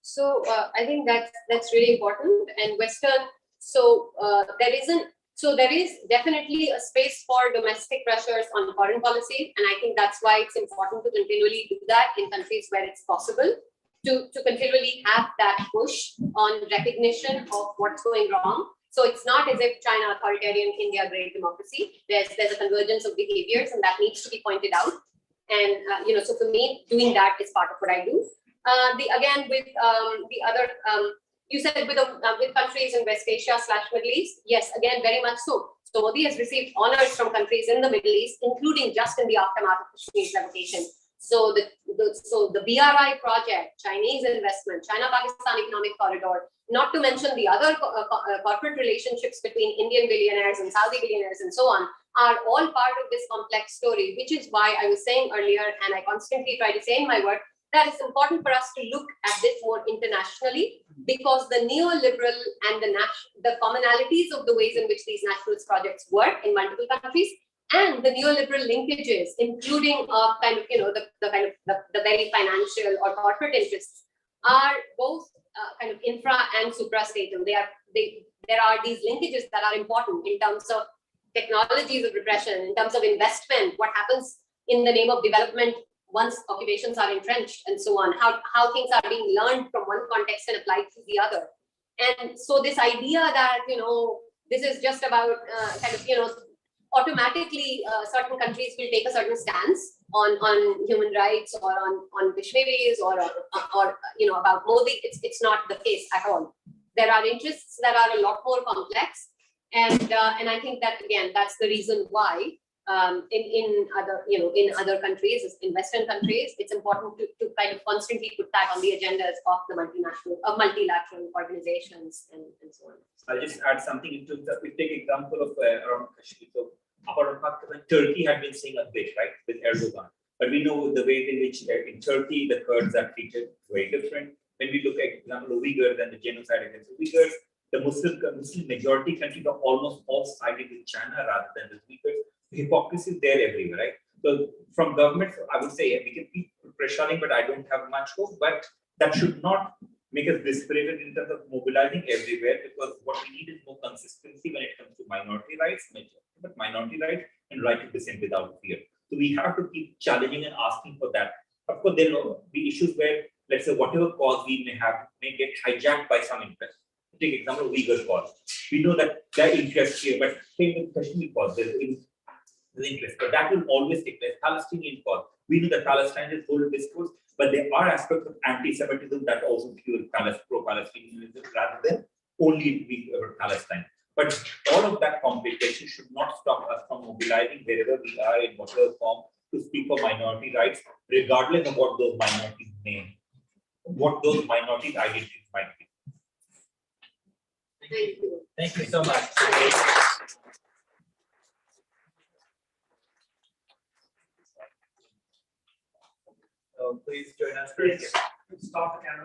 So I think that's really important. And Western, there is definitely a space for domestic pressures on foreign policy, and I think that's why it's important to continually do that in countries where it's possible, to continually have that push on recognition of what's going wrong. So it's not as if China authoritarian, India great democracy. There's a convergence of behaviors, and that needs to be pointed out. And you know, so for me, doing that is part of what I do. You said with countries in West Asia / Middle East, yes, again, very much so. So Modi has received honors from countries in the Middle East, including just in the aftermath of Kashmir's revocation. So the BRI project, Chinese investment, China-Pakistan economic corridor, not to mention the other corporate relationships between Indian billionaires and Saudi billionaires and so on, are all part of this complex story, which is why I was saying earlier, and I constantly try to say in my work, that it's important for us to look at this more internationally, because the neoliberal and the commonalities of the ways in which these nationalist projects work in multiple countries, and the neoliberal linkages, including kind of, you know, the very financial or corporate interests, are both kind of infra and suprastatal. There are these linkages that are important in terms of technologies of repression, in terms of investment, what happens in the name of development once occupations are entrenched, and so on, how things are being learned from one context and applied to the other. And so this idea that, you know, this is just about kind of, you know, automatically certain countries will take a certain stance on human rights or on Kashmiris or you know, about Modi, it's not the case at all. There are interests that are a lot more complex, and I think that, again, that's the reason why in other countries, in Western countries, it's important to kind of constantly put that on the agendas of the multilateral organizations and so on. I'll just add something into the, we take example of around Kashmir. So apart from Turkey had been seeing a glitch, right, with Erdogan. But we know the ways in which in Turkey the Kurds are treated very different. When we look at example of Uyghurs and the genocide against the Uyghurs, the Muslim majority countries are almost all sided with China rather than the Uyghurs. The hypocrisy is there everywhere, right? So from governments, I would say we can keep pressuring, but I don't have much hope. But that should not make us dispirited in terms of mobilizing everywhere, because what we need is more consistency when it comes to minority rights, but minority rights and right to dissent without fear. So we have to keep challenging and asking for that. Of course, there will be issues where, let's say, whatever cause we may have may get hijacked by some interest. take example of Uyghur cause. We know that there are interests here, but same with Kashmir cause, there's interest, but that will always take place. Palestinian cause. We know that Palestine is whole discourse, but there are aspects of anti-Semitism that also fuel pro-Palestinianism rather than only being about Palestine. But all of that complication should not stop us from mobilizing wherever we are in whatever form to speak for minority rights, regardless of what those minorities name, what those minority identities might be. Thank you. Thank you so much. So please join us. Stop the camera.